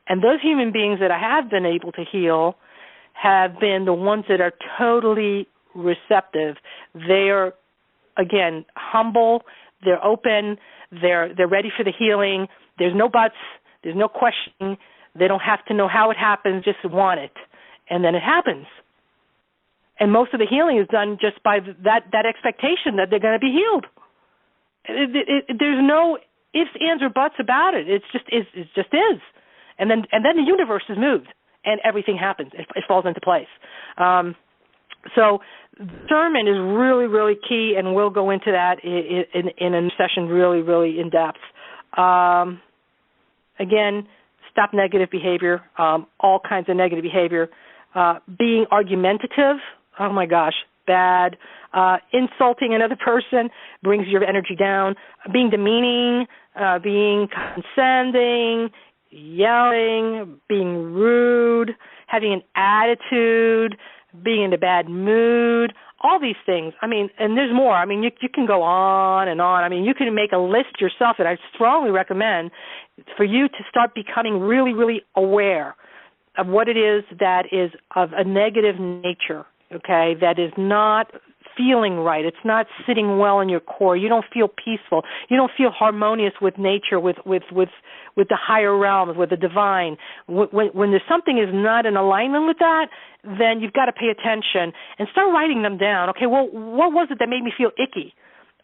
and those human beings that I have been able to heal have been the ones that are totally receptive. They are, again, humble. They're open. They're ready for the healing. There's no buts. There's no questioning. They don't have to know how it happens. Just want it, and then it happens. And most of the healing is done just by that expectation that they're going to be healed. There's no ifs, ands, or buts about it. It just is. And then the universe is moved. And everything happens. It falls into place. So discernment is really, really key, and we'll go into that in a session really, really in depth. Again, stop negative behavior, all kinds of negative behavior. Being argumentative, oh my gosh, bad. Insulting another person brings your energy down. Being demeaning, being condescending, yelling, being rude, having an attitude, being in a bad mood, all these things. I mean, and there's more. I mean, you can go on and on. I mean, you can make a list yourself, and I strongly recommend for you to start becoming really, really aware of what it is that is of a negative nature, okay, that is not feeling right. It's not sitting well in your core. You don't feel peaceful. You don't feel harmonious with nature, with the higher realms, with the divine. When there's something is not in alignment with that, then you've got to pay attention and start writing them down. Okay, well, what was it that made me feel icky?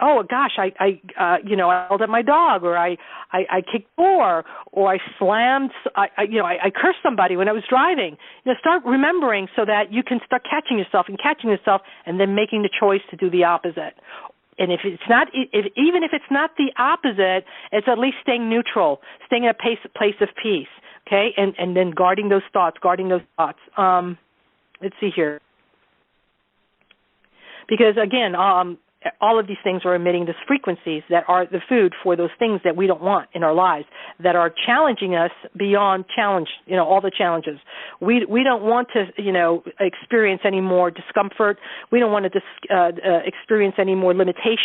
Oh gosh, I yelled at my dog, or I kicked the door, or I slammed, I cursed somebody when I was driving. Start remembering so that you can start catching yourself, and then making the choice to do the opposite. And if it's not, even if it's not the opposite, it's at least staying neutral, staying in a place of peace. Okay, and then guarding those thoughts. Let's see here, because again, all of these things are emitting these frequencies that are the food for those things that we don't want in our lives, that are challenging us beyond challenge, all the challenges. We don't want to, experience any more discomfort. We don't want to experience any more limitations.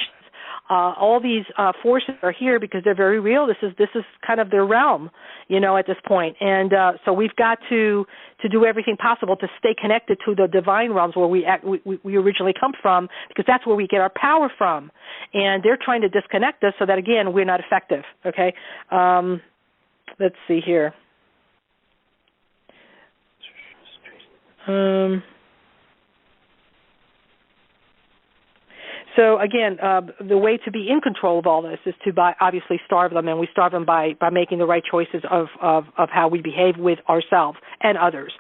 All these forces are here because they're very real. This is kind of their realm, at this point. And so we've got to do everything possible to stay connected to the divine realms where we originally come from, because that's where we get our power from. And they're trying to disconnect us so that, again, we're not effective, okay? Let's see here. So again, the way to be in control of all this is to obviously starve them, and we starve them by making the right choices of how we behave with ourselves and others.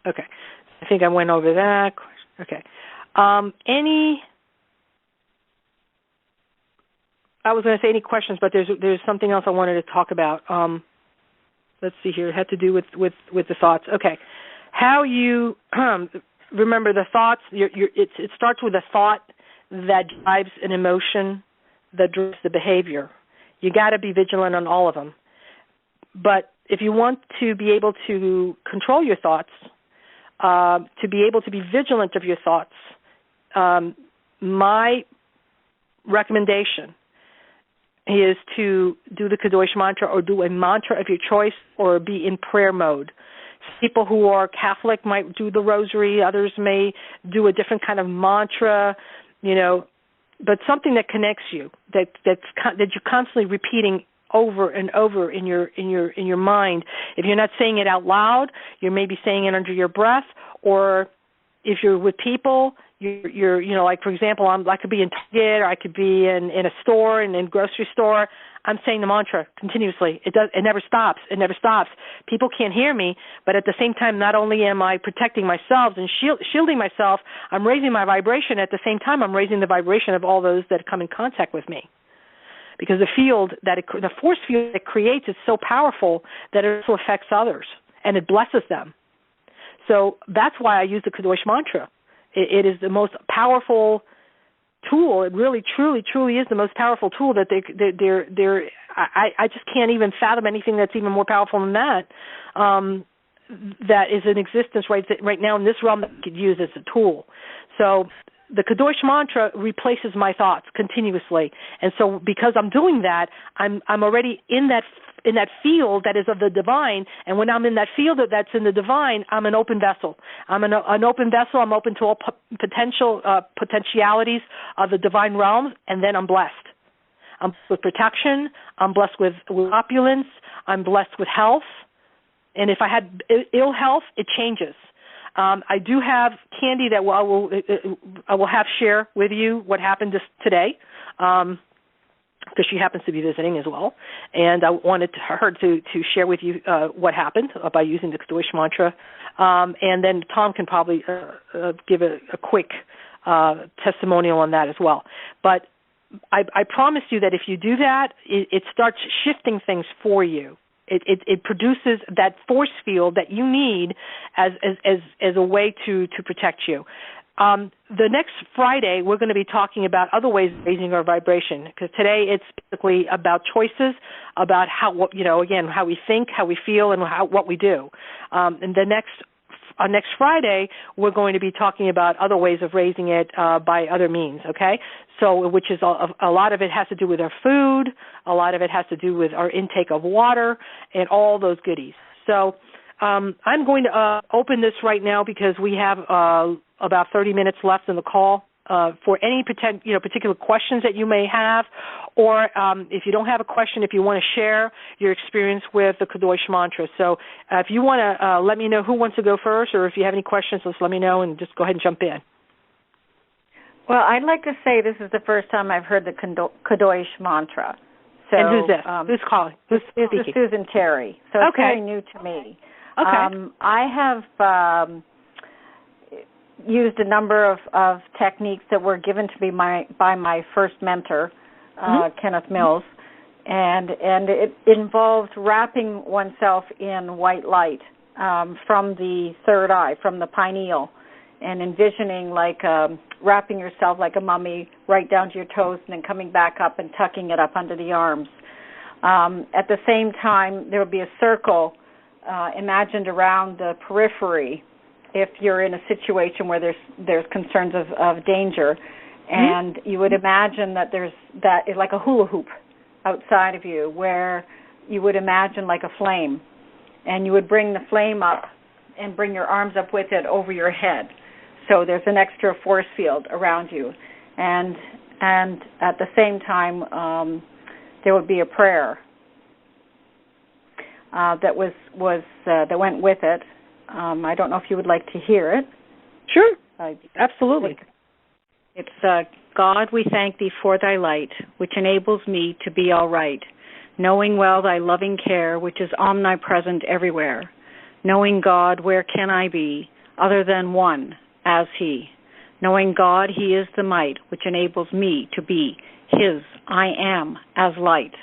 Okay, I think I went over that. Okay, I was going to say any questions, but there's something else I wanted to talk about. Let's see here. It had to do with the thoughts. Okay. How you remember the thoughts, it starts with a thought that drives an emotion that drives the behavior. You got to be vigilant on all of them. But if you want to be able to control your thoughts, to be able to be vigilant of your thoughts, my recommendation is to do the Kadosh mantra, or do a mantra of your choice, or be in prayer mode. People who are Catholic might do the rosary. Others may do a different kind of mantra, but something that connects you, that you're constantly repeating over and over in your mind. If you're not saying it out loud, you're maybe saying it under your breath, or if you're with people, you're like, for example, I could be in Target, or I could be in a store, in a grocery store. I'm saying the mantra continuously. It never stops. It never stops. People can't hear me, but at the same time, not only am I protecting myself and shielding myself, I'm raising my vibration. At the same time, I'm raising the vibration of all those that come in contact with me. Because the force field it creates is so powerful that it also affects others, and it blesses them. So that's why I use the Kadosh mantra. It is the most powerful tool. It really, truly, truly is the most powerful tool that I just can't even fathom anything that's even more powerful than that. That is in existence right now in this realm that we could use as a tool. So the Kadosh mantra replaces my thoughts continuously, and so because I'm doing that, I'm already in that field that is of the divine. And when I'm in that field that's in the divine, I'm an open vessel. I'm an open vessel. I'm open to all potentialities of the divine realms, and then I'm blessed. I'm blessed with protection. I'm blessed with opulence. I'm blessed with health. And if I had ill health, it changes. I do have Candy that I will have share with you what happened today, because she happens to be visiting as well, and I wanted her to share with you what happened by using the Kadosh mantra, and then Tom can probably give a quick testimonial on that as well. But I promise you that if you do that, it starts shifting things for you. It produces that force field that you need as a way to protect you. The next Friday, we're going to be talking about other ways of raising our vibration, because today it's basically about choices, about how we think, how we feel, and what we do. And the next Friday, we're going to be talking about other ways of raising it by other means, okay? So, which is a lot of it has to do with our food, a lot of it has to do with our intake of water, and all those goodies. So I'm going to open this right now because we have about 30 minutes left in the call for any particular questions that you may have, or if you don't have a question, if you want to share your experience with the Kadosh mantra. So if you want to let me know who wants to go first, or if you have any questions, just let me know and just go ahead and jump in. Well, I'd like to say this is the first time I've heard the Kadosh mantra. So, and who's this? Who's calling? Who's speaking? This is Susan Terry. So it's very new to me. Okay. I have used a number of techniques that were given to me by my first mentor, Kenneth Mills, and it involves wrapping oneself in white light from the third eye, from the pineal, and envisioning like wrapping yourself like a mummy right down to your toes and then coming back up and tucking it up under the arms. At the same time, there will be a circle imagined around the periphery if you're in a situation where there's concerns of danger. And you would imagine that that is like a hula hoop outside of you where you would imagine like a flame. And you would bring the flame up and bring your arms up with it over your head. So there's an extra force field around you. And at the same time, there would be a prayer that went with it. I don't know if you would like to hear it. Sure, absolutely. It's God, we thank thee for thy light, which enables me to be all right, knowing well thy loving care, which is omnipresent everywhere. Knowing God, where can I be, other than one, as he? Knowing God, he is the might, which enables me to be his, I am, as light.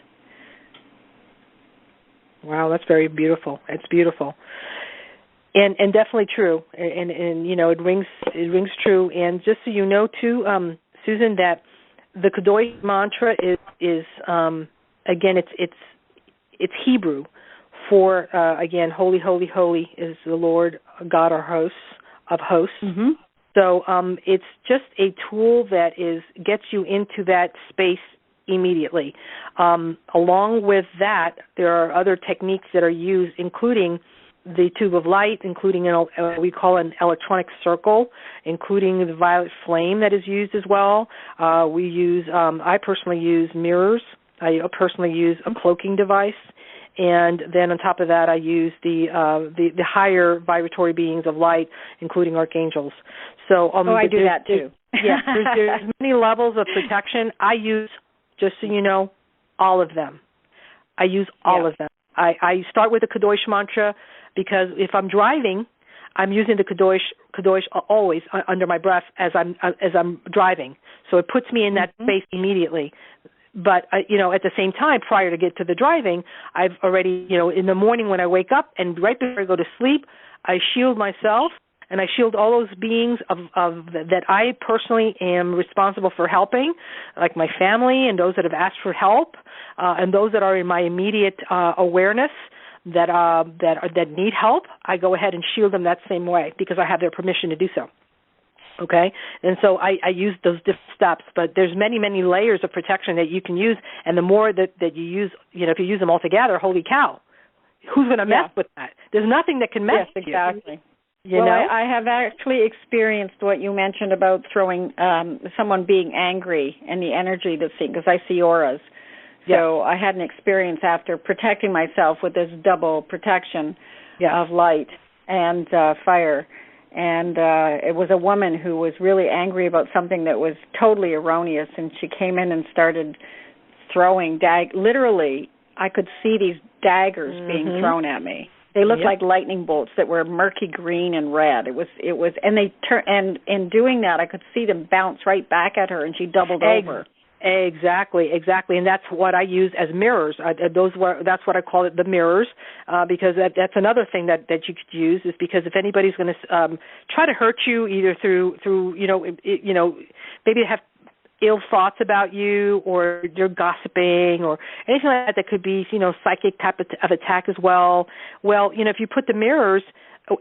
Wow, that's very beautiful. It's beautiful. And definitely true. And you know, it rings true. And just so you know too, Susan, that the Kadosh mantra is again, it's Hebrew for again, holy, holy, holy is the Lord God our hosts of hosts. Mm-hmm. So it's just a tool that gets you into that space immediately. Along with that, there are other techniques that are used, including the tube of light, including we call an electronic circle, including the violet flame that is used as well. I personally use mirrors. I personally use a cloaking device. And then on top of that, I use the higher vibratory beings of light, including archangels. So I do that too. Yeah, there's many levels of protection. I use, just so you know, all of them. I use all of them. I start with the Kadosh mantra because if I'm driving, I'm using the Kadosh always under my breath as I'm driving. So it puts me in that space immediately. But, at the same time, prior to get to the driving, I've already, in the morning when I wake up and right before I go to sleep, I shield myself and I shield all those beings of that I personally am responsible for helping, like my family and those that have asked for help, and those that are in my immediate awareness that need help. I go ahead and shield them that same way because I have their permission to do so. Okay, and so I use those different steps, but there's many, many layers of protection that you can use, and the more that you use, if you use them all together, holy cow, who's going to mess with that? There's nothing that can mess with you. Yes, exactly. I have actually experienced what you mentioned about throwing someone being angry and the energy that's seen, because I see auras. So I had an experience after protecting myself with this double protection of light and fire. And it was a woman who was really angry about something that was totally erroneous, and she came in and started throwing literally, I could see these daggers being thrown at me. They looked like lightning bolts that were murky green and red. It was, and they and in doing that, I could see them bounce right back at her, and she doubled over. Exactly, and that's what I use as mirrors. That's what I call it, the mirrors, because that's another thing that you could use, is because if anybody's going to try to hurt you, either through maybe have ill thoughts about you, or you're gossiping, or anything like that could be psychic type of attack as well. Well, if you put the mirrors,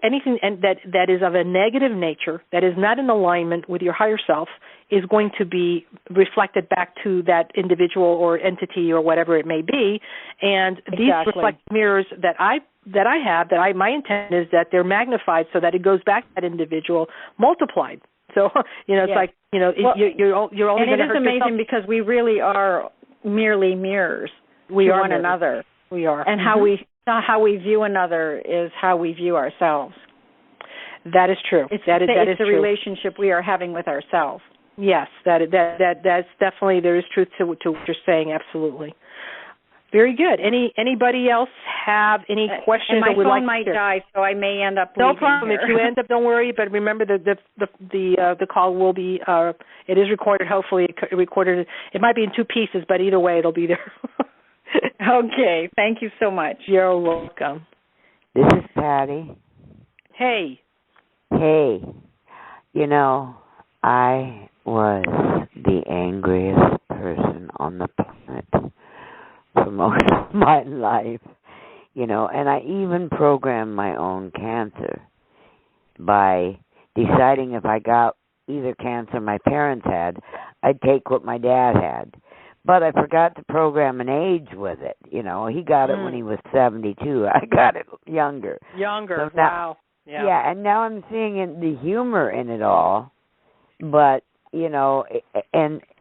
anything that is of a negative nature, that is not in alignment with your higher self, is going to be reflected back to that individual or entity or whatever it may be. And these reflect mirrors that my intent is that they're magnified so that it goes back to that individual multiplied. So, it's like, you're only going to hurt yourself. And it is amazing because we really are merely mirrors to one another. We are. And how we view another is how we view ourselves. That is true. It's the true. Relationship we are having with ourselves. Yes, that's definitely, there is truth to what you're saying. Absolutely. Very good. Anybody else have any questions? And my phone might die, so I may end up leaving. No problem. Here. If you end up, don't worry. But remember the call will be. It is recorded. Hopefully, recorded. It might be in two pieces, but either way, it'll be there. Okay. Thank you so much. You're welcome. This is Patty. Hey. Hey. You know, I was the angriest person on the planet for most of my life. You know, and I even programmed my own cancer by deciding if I got either cancer my parents had, I'd take what my dad had. But I forgot to program an age with it. You know, he got it when he was 72. I got it younger. Younger, so now, wow. Yeah, and now I'm seeing the humor in it all. But, you know,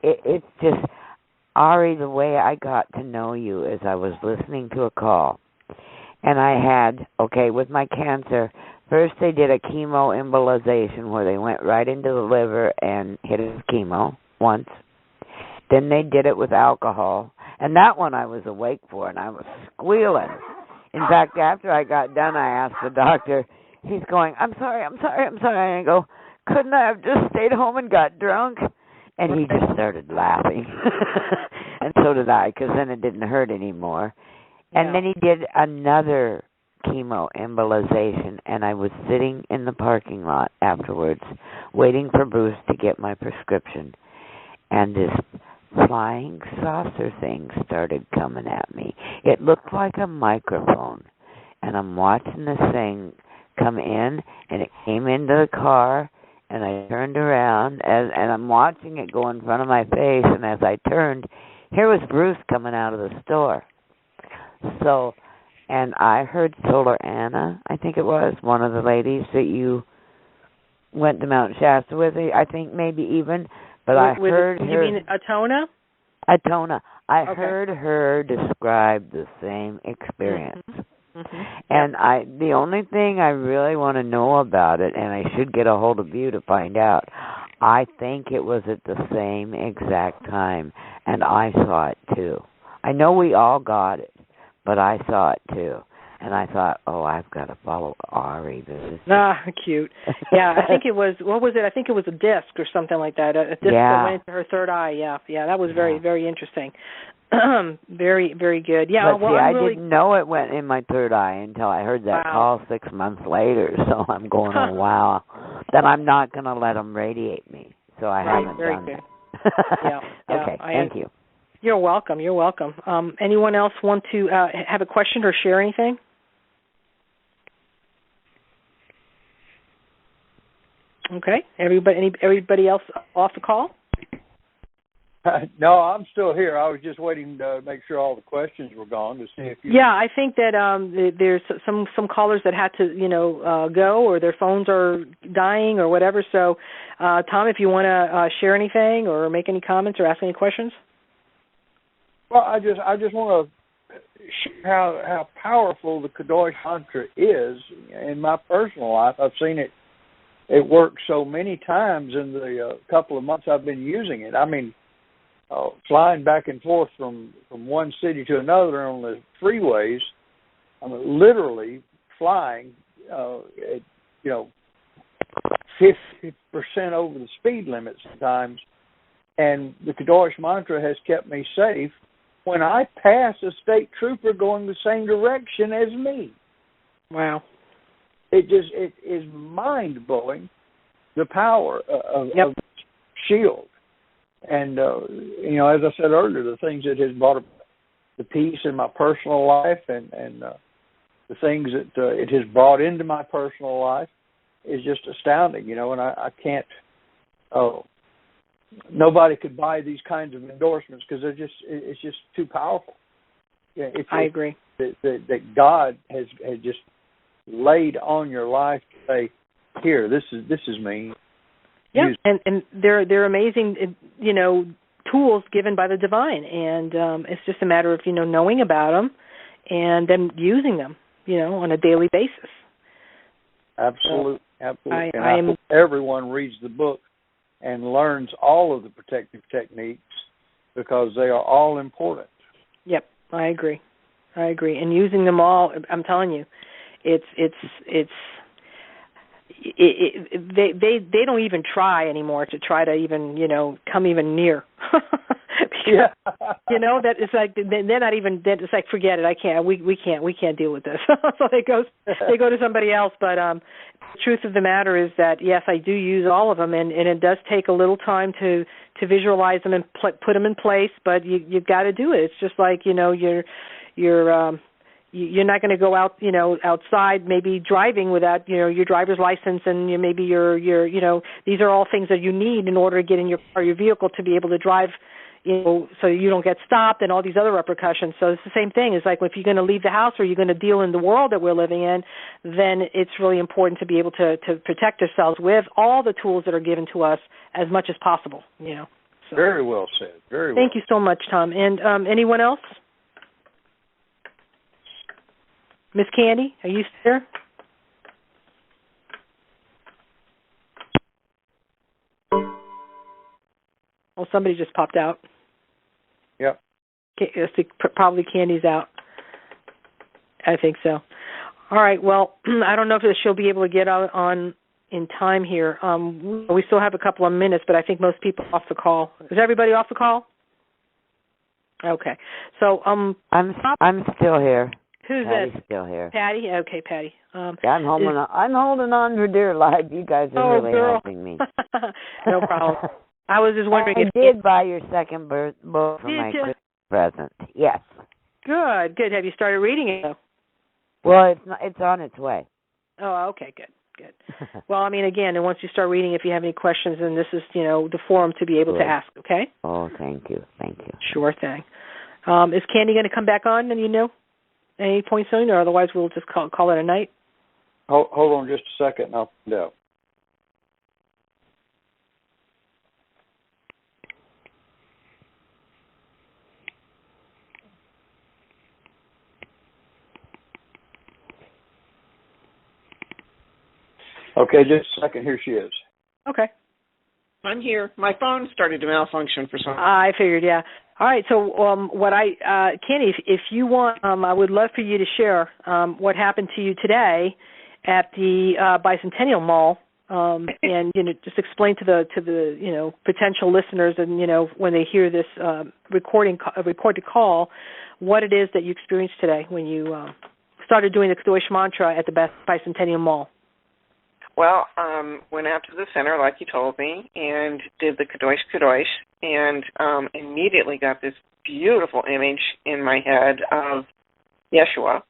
it's just, Ari, the way I got to know you is I was listening to a call. And I had, with my cancer, first they did a chemo embolization where they went right into the liver and hit it with chemo once. Then they did it with alcohol. And that one I was awake for, and I was squealing. In fact, after I got done, I asked the doctor, he's going, I'm sorry. And I go, couldn't I have just stayed home and got drunk? And he just started laughing. And so did I, because then it didn't hurt anymore. And then he did another chemo embolization, and I was sitting in the parking lot afterwards waiting for Bruce to get my prescription. And this flying saucer thing started coming at me. It looked like a microphone. And I'm watching this thing come in, and it came into the car, and I turned around, and I'm watching it go in front of my face, and as I turned, here was Bruce coming out of the store. So, and I heard Solar Anna, I think it was, one of the ladies that you went to Mount Shasta with, I think maybe even, but I heard her... You mean Atona? Atona. I heard her describe the same experience. And the only thing I really want to know about it, and I should get a hold of you to find out, I think it was at the same exact time, and I saw it too. I know we all got it, but I saw it too. And I thought, I've got to follow Ari. Cute. Yeah, I think it was, what was it? I think it was a disc or something like that. A disc that went into her third eye. Yeah, that was very, very interesting. Very, very good. Yeah, but I didn't know it went in my third eye until I heard that call 6 months later. So I'm going, wow. Then I'm not going to let them radiate me. So I haven't done that. Yeah. Okay, thank you. You're welcome. Anyone else want to have a question or share anything? Okay. Anybody else off the call? No, I'm still here. I was just waiting to make sure all the questions were gone to see if you... Yeah, I think that there's some callers that had to, go, or their phones are dying or whatever. So, Tom, if you want to share anything or make any comments or ask any questions. Well, I just want to share how powerful the Kadosh mantra is in my personal life. I've seen it work so many times in the couple of months I've been using it. I mean, flying back and forth from one city to another on the freeways, I mean, literally flying at 50% over the speed limit sometimes, and the Kadosh mantra has kept me safe when I pass a state trooper going the same direction as me. Wow. It is mind-blowing, the power of shield. And, as I said earlier, the things that has brought the peace in my personal life and the things that it has brought into my personal life is just astounding, and I can't, nobody could buy these kinds of endorsements because it's just too powerful. I agree. That God has just laid on your life to say, here, this is me. Yeah, and they're amazing, tools given by the divine, and it's just a matter of knowing about them and then using them, on a daily basis. Absolutely. I hope everyone reads the book and learns all of the protective techniques because they are all important. Yep, I agree, and using them all, I'm telling you, they don't even try anymore to try to even come even near Yeah. That it's like they're not even. It's like forget it. I can't. We can't deal with this. So they go to somebody else. But the truth of the matter is that yes, I do use all of them, and it does take a little time to visualize them and put them in place. But you've got to do it. It's just like you're not going to go out, outside, maybe driving without, your driver's license, and maybe your these are all things that you need in order to get in your car, your vehicle, to be able to drive, so you don't get stopped and all these other repercussions. So it's the same thing. It's like if you're going to leave the house or you're going to deal in the world that we're living in, then it's really important to be able to protect ourselves with all the tools that are given to us as much as possible. So. Very well said. Very well. Thank you so much, Tom. And anyone else? Miss Candy, are you there? Well, somebody just popped out. Yep. Probably Candy's out. I think so. All right. Well, I don't know if she'll be able to get out on in time here. We still have a couple of minutes, but I think most people are off the call. Is everybody off the call? Okay. So I'm still here. Who's Patty's this? Still here. Patty? Okay, Patty. Yeah, I'm holding on for dear life. You guys are really helping me. No problem. I was just wondering I did buy your second book for my Christmas present. Yes. Good. Have you started reading it, though? Well, it's on its way. Oh, okay, good. Well, I mean, again, and once you start reading, if you have any questions, then this is, the forum to be able to ask, okay? Oh, thank you. Sure thing. Is Candy going to come back on, any point soon, or otherwise we'll just call it a night? Hold on just a second, and I'll find out. Okay, just a second. Here she is. Okay. I'm here. My phone started to malfunction for some reason. I figured, yeah. All right, so Candy, if you want, I would love for you to share what happened to you today at the Bicentennial Mall, and just explain to the potential listeners, and when they hear this recorded call, what it is that you experienced today when you started doing the Kadosh mantra at the Bicentennial Mall. Well, went out to the center like you told me and did the Kadosh, and immediately got this beautiful image in my head of Yeshua.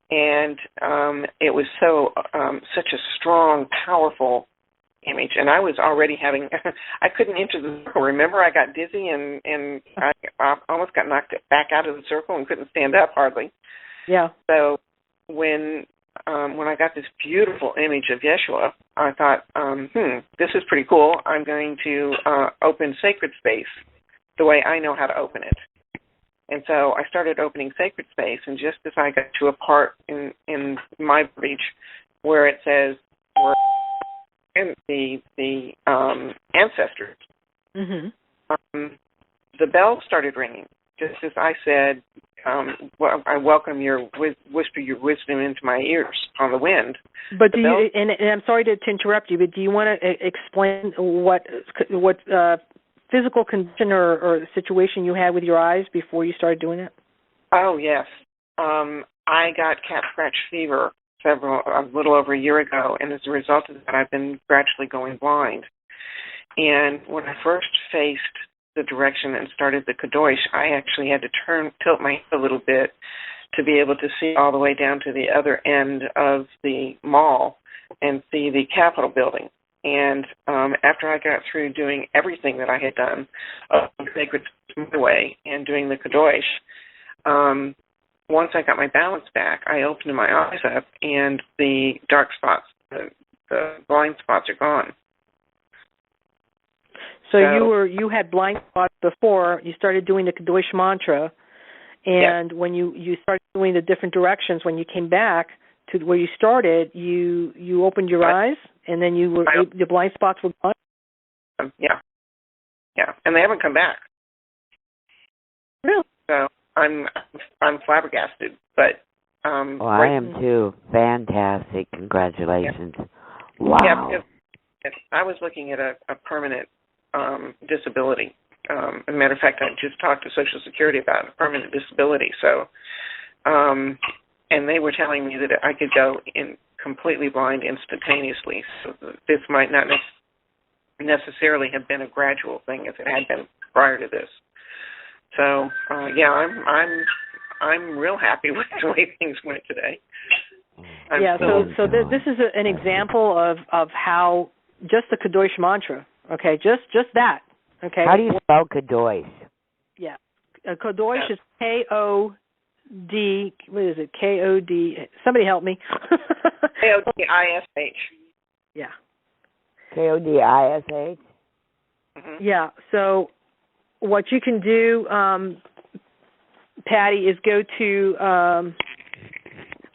And it was such a strong, powerful image. And I was already having, I couldn't enter the circle. Remember, I got dizzy and I almost got knocked back out of the circle and couldn't stand up hardly. Yeah. So when I got this beautiful image of Yeshua, I thought, this is pretty cool. I'm going to open Sacred Space the way I know how to open it. And so I started opening Sacred Space, and just as I got to a part in my breach where it says we're the ancestors, the bell started ringing, just as I said, I welcome whisper your wisdom into my ears on the wind. But and I'm sorry to interrupt you, but do you want to explain what physical condition or situation you had with your eyes before you started doing it? Oh, yes. I got cat scratch fever a little over a year ago, and as a result of that, I've been gradually going blind. And when I first faced the direction and started the Kadosh, I actually had to tilt my head a little bit to be able to see all the way down to the other end of the mall and see the Capitol building. And after I got through doing everything that I had done, Sacred Way and doing the Kadosh, once I got my balance back, I opened my eyes up, and the dark spots, the blind spots are gone. So you had blind spots before you started doing the Kadosh mantra, and when you started doing the different directions, when you came back to where you started, you opened your eyes, and then your blind spots were gone? Yeah, and they haven't come back. Really? So I'm flabbergasted, but I am too. Fantastic! Congratulations! Yeah. Wow. Yeah, I was looking at a permanent disability As a matter of fact, I just talked to Social Security about a permanent disability. So, and they were telling me that I could go in completely blind instantaneously. So this might not necessarily have been a gradual thing as it had been prior to this. So, yeah, I'm real happy with the way things went today. This is an example of how just the Kadosh mantra. Okay, just that. Okay. How do you spell Kadosh? Yeah, Kadosh is K-O-D. What is it? K-O-D. Somebody help me. K-O-D-I-S-H. Yeah. K-O-D-I-S-H. Mm-hmm. Yeah. So what you can do, Patty, is go to.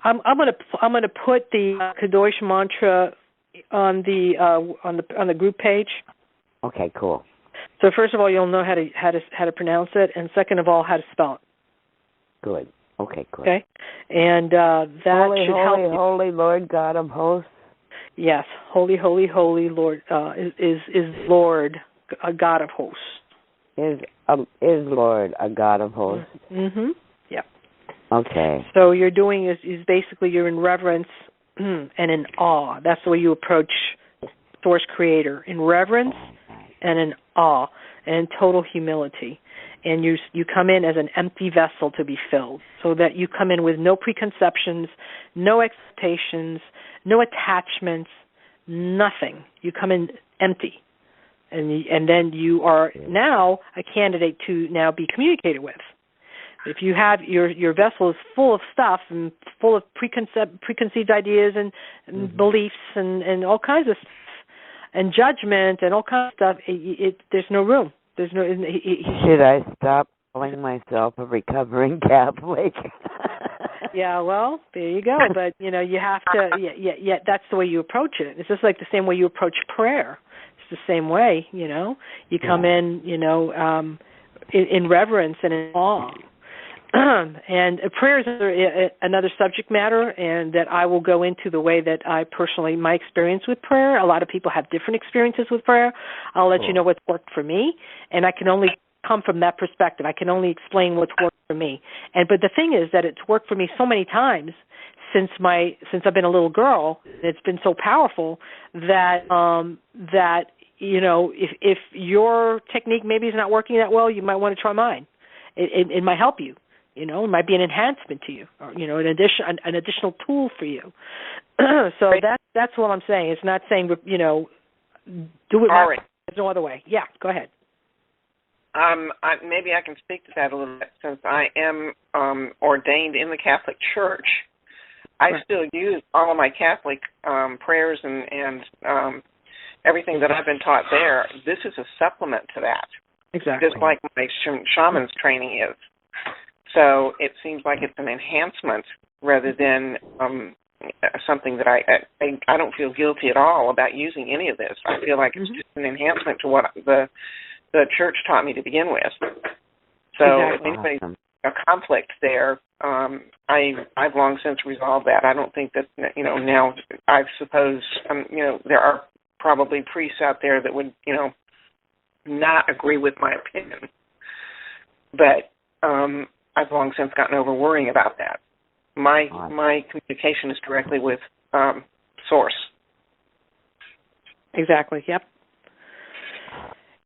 I'm gonna put the Kadosh mantra on the group page. Okay, cool. So first of all, you'll know how to pronounce it, and second of all, how to spell it. Good. Okay, good. Okay, and that should help you. Holy Lord God of hosts. Yes, holy, holy, holy Lord is Lord, a God of hosts. Is Lord a God of hosts? Mm-hmm. Yeah. Okay. So you're doing is basically you're in reverence and in awe. That's the way you approach Source Creator, in reverence and in awe and in total humility. And you come in as an empty vessel to be filled, so that you come in with no preconceptions, no expectations, no attachments, nothing. You come in empty, and then you are now a candidate to now be communicated with. If you have your vessel is full of stuff and full of preconceived ideas and beliefs and all kinds of stuff, and judgment and all kinds of stuff, there's no room. There's no. Should I stop calling myself a recovering Catholic? Yeah, well, there you go. But you have to. Yeah. That's the way you approach it. It's just like the same way you approach prayer. It's the same way. You come in. In reverence and in awe. And prayer is another subject matter, and that I will go into the way that I personally, my experience with prayer. A lot of people have different experiences with prayer. I'll let you know what's worked for me, and I can only come from that perspective. I can only explain what's worked for me. But the thing is that it's worked for me so many times since I've been a little girl. It's been so powerful that if your technique maybe is not working that well, you might want to try mine. It might help you. It might be an enhancement to you, or an additional tool for you. So that's what I'm saying. It's not saying do it. Right. There's no other way. Yeah, go ahead. Maybe I can speak to that a little bit, since I am ordained in the Catholic Church. I still use all of my Catholic prayers and everything that I've been taught there. This is a supplement to that. Exactly. Just like my shaman's training is. So it seems like it's an enhancement rather than something that I don't feel guilty at all about using any of this. I feel like it's just an enhancement to what the church taught me to begin with. So if anybody's a conflict there, I've long since resolved that. I don't think that now I suppose there are probably priests out there that would not agree with my opinion, but I've long since gotten over worrying about that. My communication is directly with Source. Exactly. Yep.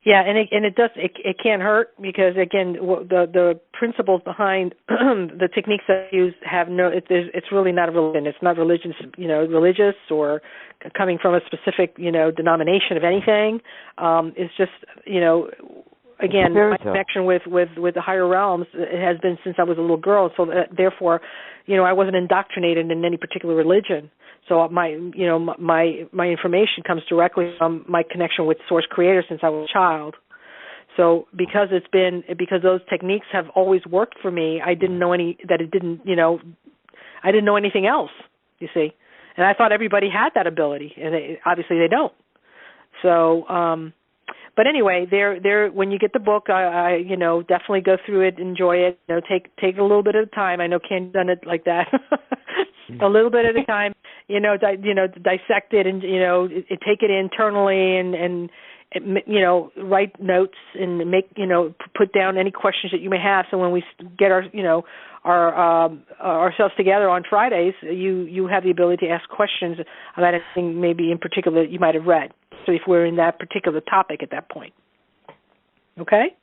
Yeah, and it does. It can't hurt, because again, the principles behind the techniques that I use have it's really not a religion. It's not religious, religious or coming from a specific denomination of anything. It's just again, my connection with the higher realms, it has been since I was a little girl. So therefore, I wasn't indoctrinated in any particular religion. So my information comes directly from my connection with Source Creator since I was a child. So because those techniques have always worked for me, I didn't know I didn't know anything else. You see, and I thought everybody had that ability, and obviously they don't. So. But anyway, when you get the book, I definitely go through it, enjoy it. Take a little bit at a time. I know Candy's done it like that, a little bit at a time. Dissect it and take it internally and write notes and put down any questions that you may have. So when we get ourselves together on Fridays, you have the ability to ask questions about anything maybe in particular that you might have read. So if we're in that particular topic at that point. Okay?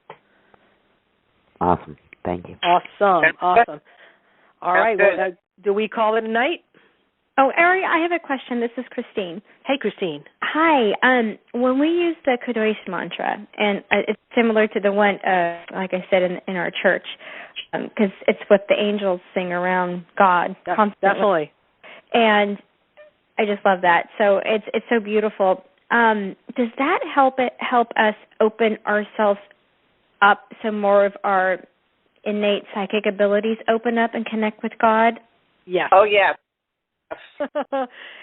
Awesome. Thank you. Awesome. All right. Well, do we call it a night? Oh, Ari, I have a question. This is Christine. Hey, Christine. Hi. When we use the Kadosh mantra, and it's similar to the one, like I said, in our church, because it's what the angels sing around God constantly. Definitely. And I just love that. So it's so beautiful. Does that help us open ourselves up so more of our innate psychic abilities open up and connect with God? Yes. Oh, yes.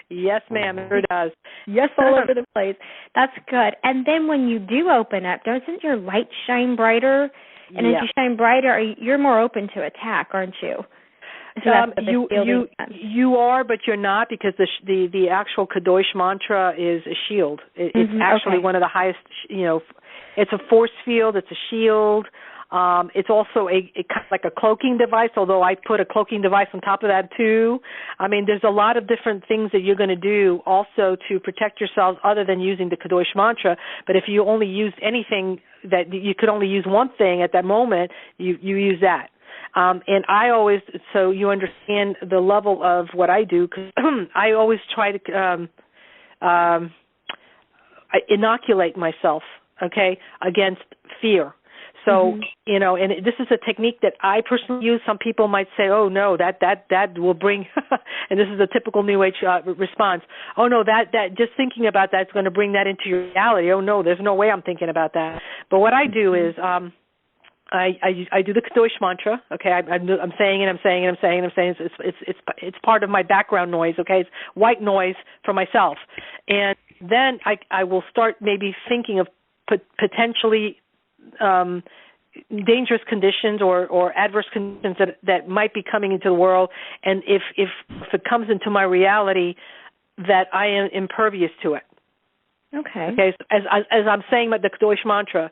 Yes, ma'am, it sure does. Yes, all over the place. That's good. And then when you do open up, doesn't your light shine brighter? And as you shine brighter, you're more open to attack, aren't you? So you are, but you're not, because the actual Kadosh mantra is a shield. It's actually one of the highest. It's a force field. It's a shield. It's also a kind of like a cloaking device, although I put a cloaking device on top of that too. I mean, there's a lot of different things that you're going to do also to protect yourselves other than using the Kadosh mantra. But if you only used anything that you could only use one thing at that moment, you use that. And I always, so you understand the level of what I do, because I always try to inoculate myself, against fear. So, and this is a technique that I personally use. Some people might say, oh, no, that will bring, and this is a typical New Age response, oh, no, that just thinking about that is going to bring that into your reality. Oh, no, there's no way I'm thinking about that. But what I do is I do the Kadosh mantra, I'm saying it. It's part of my background noise, It's white noise for myself. And then I will start maybe thinking of potentially dangerous conditions or adverse conditions that might be coming into the world, and if it comes into my reality, that I am impervious to it. Okay. So as I'm saying the Kadosh mantra,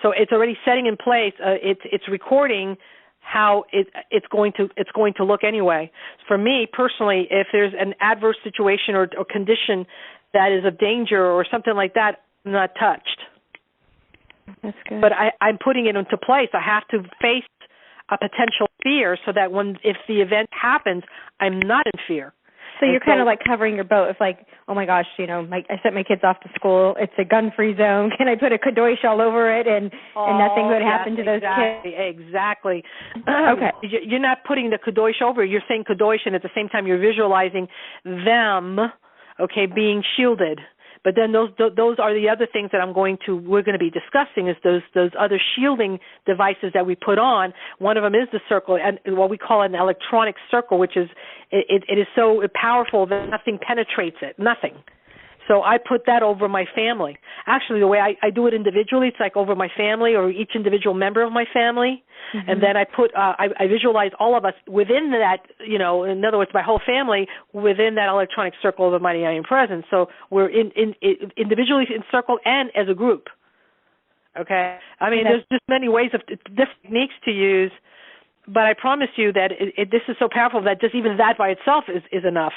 so it's already setting in place. It's recording how it's going to look anyway. For me personally, if there's an adverse situation or condition that is of danger or something like that, I'm not touched. That's good. But I'm putting it into place. I have to face a potential fear so that if the event happens, I'm not in fear. So you're kind of like covering your boat. It's like, oh my gosh, I sent my kids off to school. It's a gun-free zone. Can I put a Kadosh all over it and nothing would happen to those kids? Exactly. Okay. You're not putting the Kadosh over. You're saying Kadosh, and at the same time you're visualizing them, being shielded. But then those are the other things that we're going to be discussing, is those other shielding devices that we put on. One of them is the circle, and what we call an electronic circle, which is it is so powerful that nothing penetrates it, nothing. So I put that over my family. Actually, the way I do it individually, it's like over my family or each individual member of my family. Mm-hmm. And then I visualize all of us within that, in other words, my whole family within that electronic circle of the Mighty I Am Presence. So we're individually encircled and as a group. Okay? I mean, there's just many ways of different techniques to use, but I promise you that this is so powerful that just even that by itself is enough.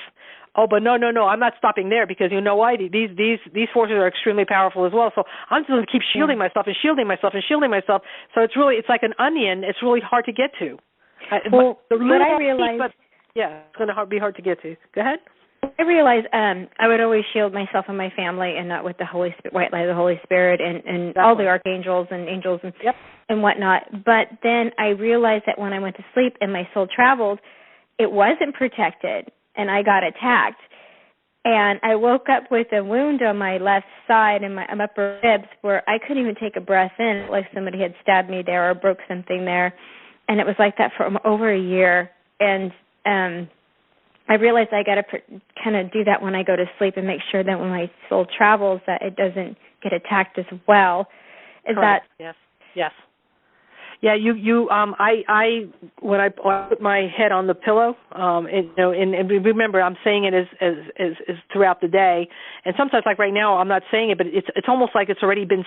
Oh, but no, I'm not stopping there, because you know why? These forces are extremely powerful as well. So I'm just going to keep shielding myself and shielding myself and shielding myself. So it's like an onion. It's really hard to get to. What I realized, it's going to be hard to get to. Go ahead. I realized I would always shield myself and my family, and not with the Holy Spirit, white light of the Holy Spirit, and all the archangels and angels and whatnot. But then I realized that when I went to sleep and my soul traveled, it wasn't protected. And I got attacked, and I woke up with a wound on my left side and my upper ribs where I couldn't even take a breath in, like somebody had stabbed me there or broke something there, and it was like that for over a year. And I realized I got to kind of do that when I go to sleep and make sure that when my soul travels that it doesn't get attacked as well. Is Correct. that? Yes. Yeah, I when I put my head on the pillow, and remember, I'm saying it as throughout the day, and sometimes, like right now, I'm not saying it, but it's almost like it's already been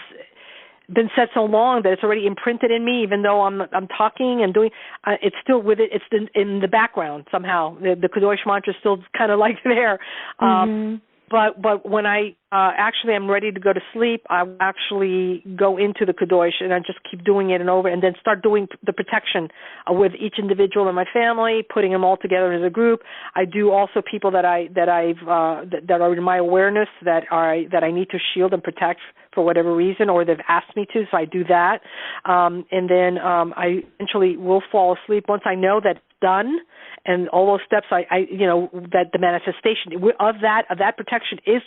said so long that it's already imprinted in me, even though I'm talking and doing. It's still with it. It's in the background somehow. The Kadosh mantra is still kind of like there. Mm-hmm. But when I actually am ready to go to sleep, I actually go into the Kadosh and I just keep doing it and over, and then start doing the protection with each individual in my family, putting them all together as a group. I do also people that are in my awareness that I need to shield and protect for whatever reason, or they've asked me to, so I do that. And then I eventually will fall asleep once I know that it's done. And all those steps, that the manifestation of that protection has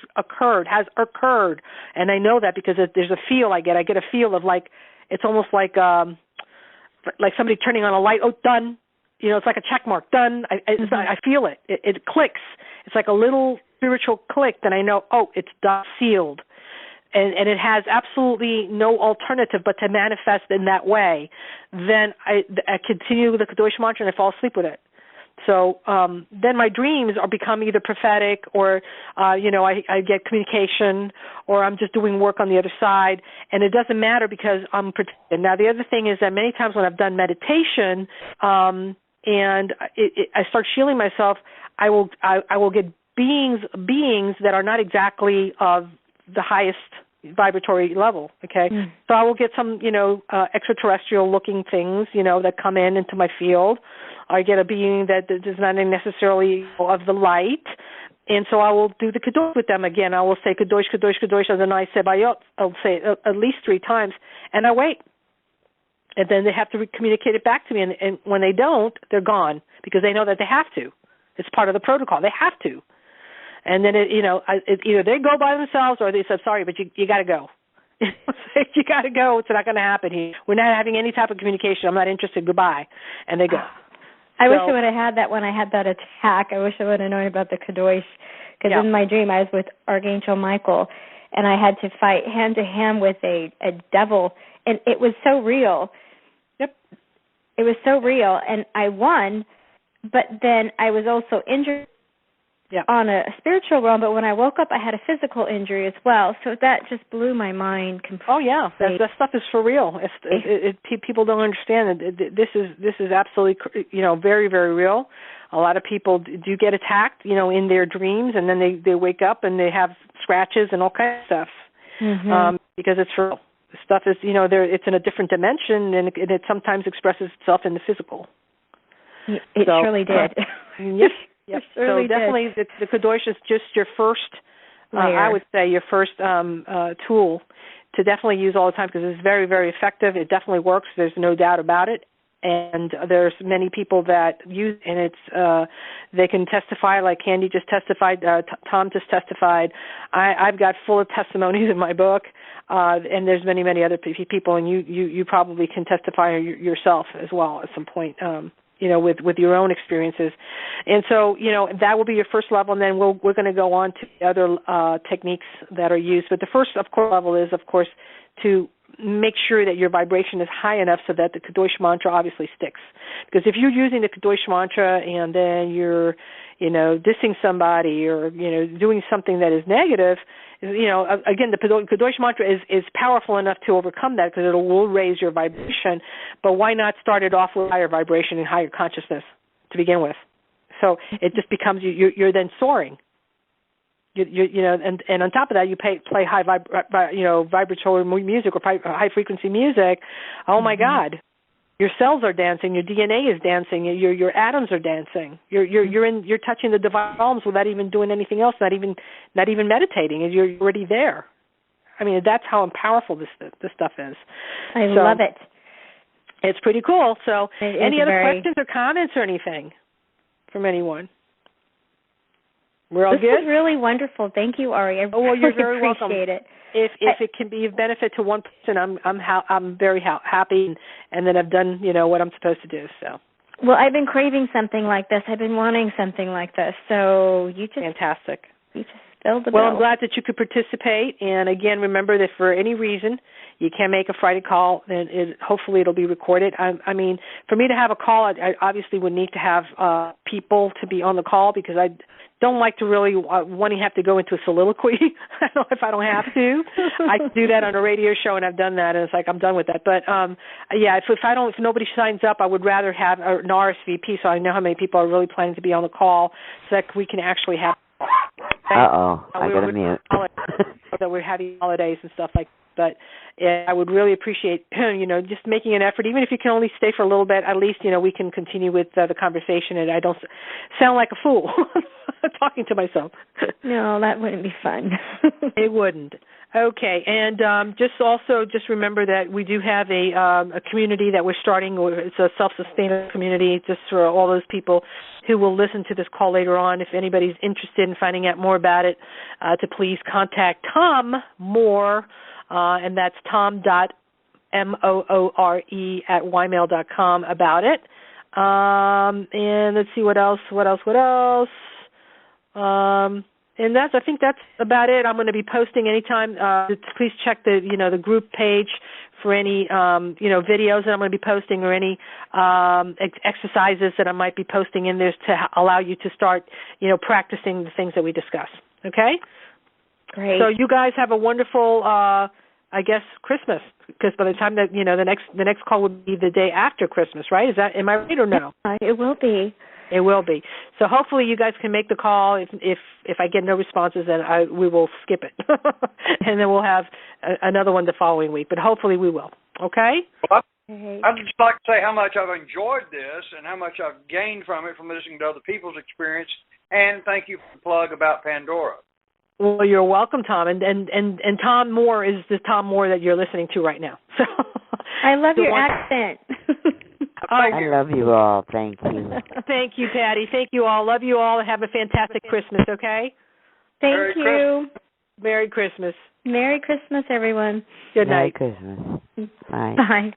occurred, and I know that because there's a feel I get. I get a feel of like it's almost like somebody turning on a light. Oh, done. It's like a check mark. Done. I feel it. It clicks. It's like a little spiritual click. Then I know. Oh, it's done. Sealed. And it has absolutely no alternative but to manifest in that way. Then I continue with the Kadosh mantra and I fall asleep with it. So then my dreams are become either prophetic or, I get communication, or I'm just doing work on the other side, and it doesn't matter because I'm protected. Now, the other thing is that many times when I've done meditation and I start shielding myself, I will get beings that are not exactly of the highest vibratory level, okay? Mm. So I will get some, extraterrestrial-looking things, that come into my field. I get a being that is not necessarily of the light, and so I will do the Kadosh with them again. I will say Kadosh, Kadosh, Kadosh, Adonai Sebayot. I'll say it at least 3 times, and I wait. And then they have to communicate it back to me, and when they don't, they're gone because they know that they have to. It's part of the protocol. They have to. And then, either they go by themselves or they said, sorry, but you got to go. You got to go. It's not going to happen here. We're not having any type of communication. I'm not interested. Goodbye. And they go. I wish I would have had that when I had that attack. I wish I would have known about the Kadosh, because in my dream I was with Archangel Michael, and I had to fight hand to hand with a devil, and it was so real. Yep. It was so real, and I won, but then I was also injured. Yeah. On a spiritual realm, but when I woke up, I had a physical injury as well. So that just blew my mind completely. Oh yeah, that stuff is for real. People don't understand it. This is absolutely, very, very real. A lot of people do get attacked, in their dreams, and then they wake up and they have scratches and all kinds of stuff, because it's for real. The stuff is, it's in a different dimension, and it sometimes expresses itself in the physical. It surely did. Yes. Yep. So definitely the Kadosh is just your first, I would say, your first tool to definitely use all the time, because it's very, very effective. It definitely works. There's no doubt about it. And there's many people that use, and it's they can testify, like Candy just testified, Tom just testified. I've got full of testimonies in my book, and there's many, many other people, and you probably can testify yourself as well at some point. With your own experiences. And so, that will be your first level, and then we're going to go on to the other techniques that are used. But the first, of course, level is, of course, to make sure that your vibration is high enough so that the Kadosh mantra obviously sticks. Because if you're using the Kadosh mantra and then you're, dissing somebody or, doing something that is negative, again, the Kadosh mantra is powerful enough to overcome that, because it will raise your vibration. But why not start it off with higher vibration and higher consciousness to begin with? So it just becomes you're then soaring. And on top of that, you play high vibratory music or high frequency music. Oh my God, your cells are dancing, your DNA is dancing, your atoms are dancing. You're touching the divine realms without even doing anything else, not even meditating. You're already there. I mean, that's how powerful this stuff is. I love it. It's pretty cool. So, any other questions or comments or anything from anyone? We're all good? This was really wonderful. Thank you, Ari. I really you're very appreciate welcome. it. If it can be of benefit to one person, I'm very happy, and then I've done what I'm supposed to do. So. Well, I've been craving something like this. I've been wanting something like this. So you just fantastic. You just Fill the Well, bill. I'm glad that you could participate. And again, remember that for any reason you can't make a Friday call, then hopefully it'll be recorded. I mean, for me to have a call, I obviously would need to have people to be on the call because I don't like to really want to have to go into a soliloquy if I don't have to. I can do that on a radio show, and I've done that, and it's like I'm done with that. But yeah, if nobody signs up, I would rather have an RSVP so I know how many people are really planning to be on the call, so that we can actually have. I gotta mute. That we're having holidays and stuff like that. But I would really appreciate, just making an effort, even if you can only stay for a little bit. At least, we can continue with the conversation, and I don't sound like a fool talking to myself. No, that wouldn't be fun. It wouldn't. Okay, and just remember that we do have a community that we're starting. It's a self-sustaining community, just for all those people who will listen to this call later on. If anybody's interested in finding out more about it, to please contact Tom Moore, and that's tom.moore@ymail.com about it. And let's see what else. And I think that's about it. I'm going to be posting anytime. Please check the group page for any videos that I'm going to be posting or any exercises that I might be posting in there to allow you to start practicing the things that we discuss. Okay? Great. So you guys have a wonderful Christmas, because by the time that the next call would be the day after Christmas, right? Am I right or no? It will be. It will be. So hopefully you guys can make the call. If I get no responses, then we will skip it, and then we'll have another one the following week. But hopefully we will. Okay. Well, I'd just like to say how much I've enjoyed this and how much I've gained from it from listening to other people's experience. And thank you for the plug about Pandora. Well, you're welcome, Tom. And Tom Moore is the Tom Moore that you're listening to right now. So I love your accent. I love you all. Thank you. Thank you, Patty. Thank you all. Love you all. Have a fantastic Christmas, okay? Thank you. Merry Christmas. Merry Christmas, everyone. Good night. Merry Christmas. Bye. Bye.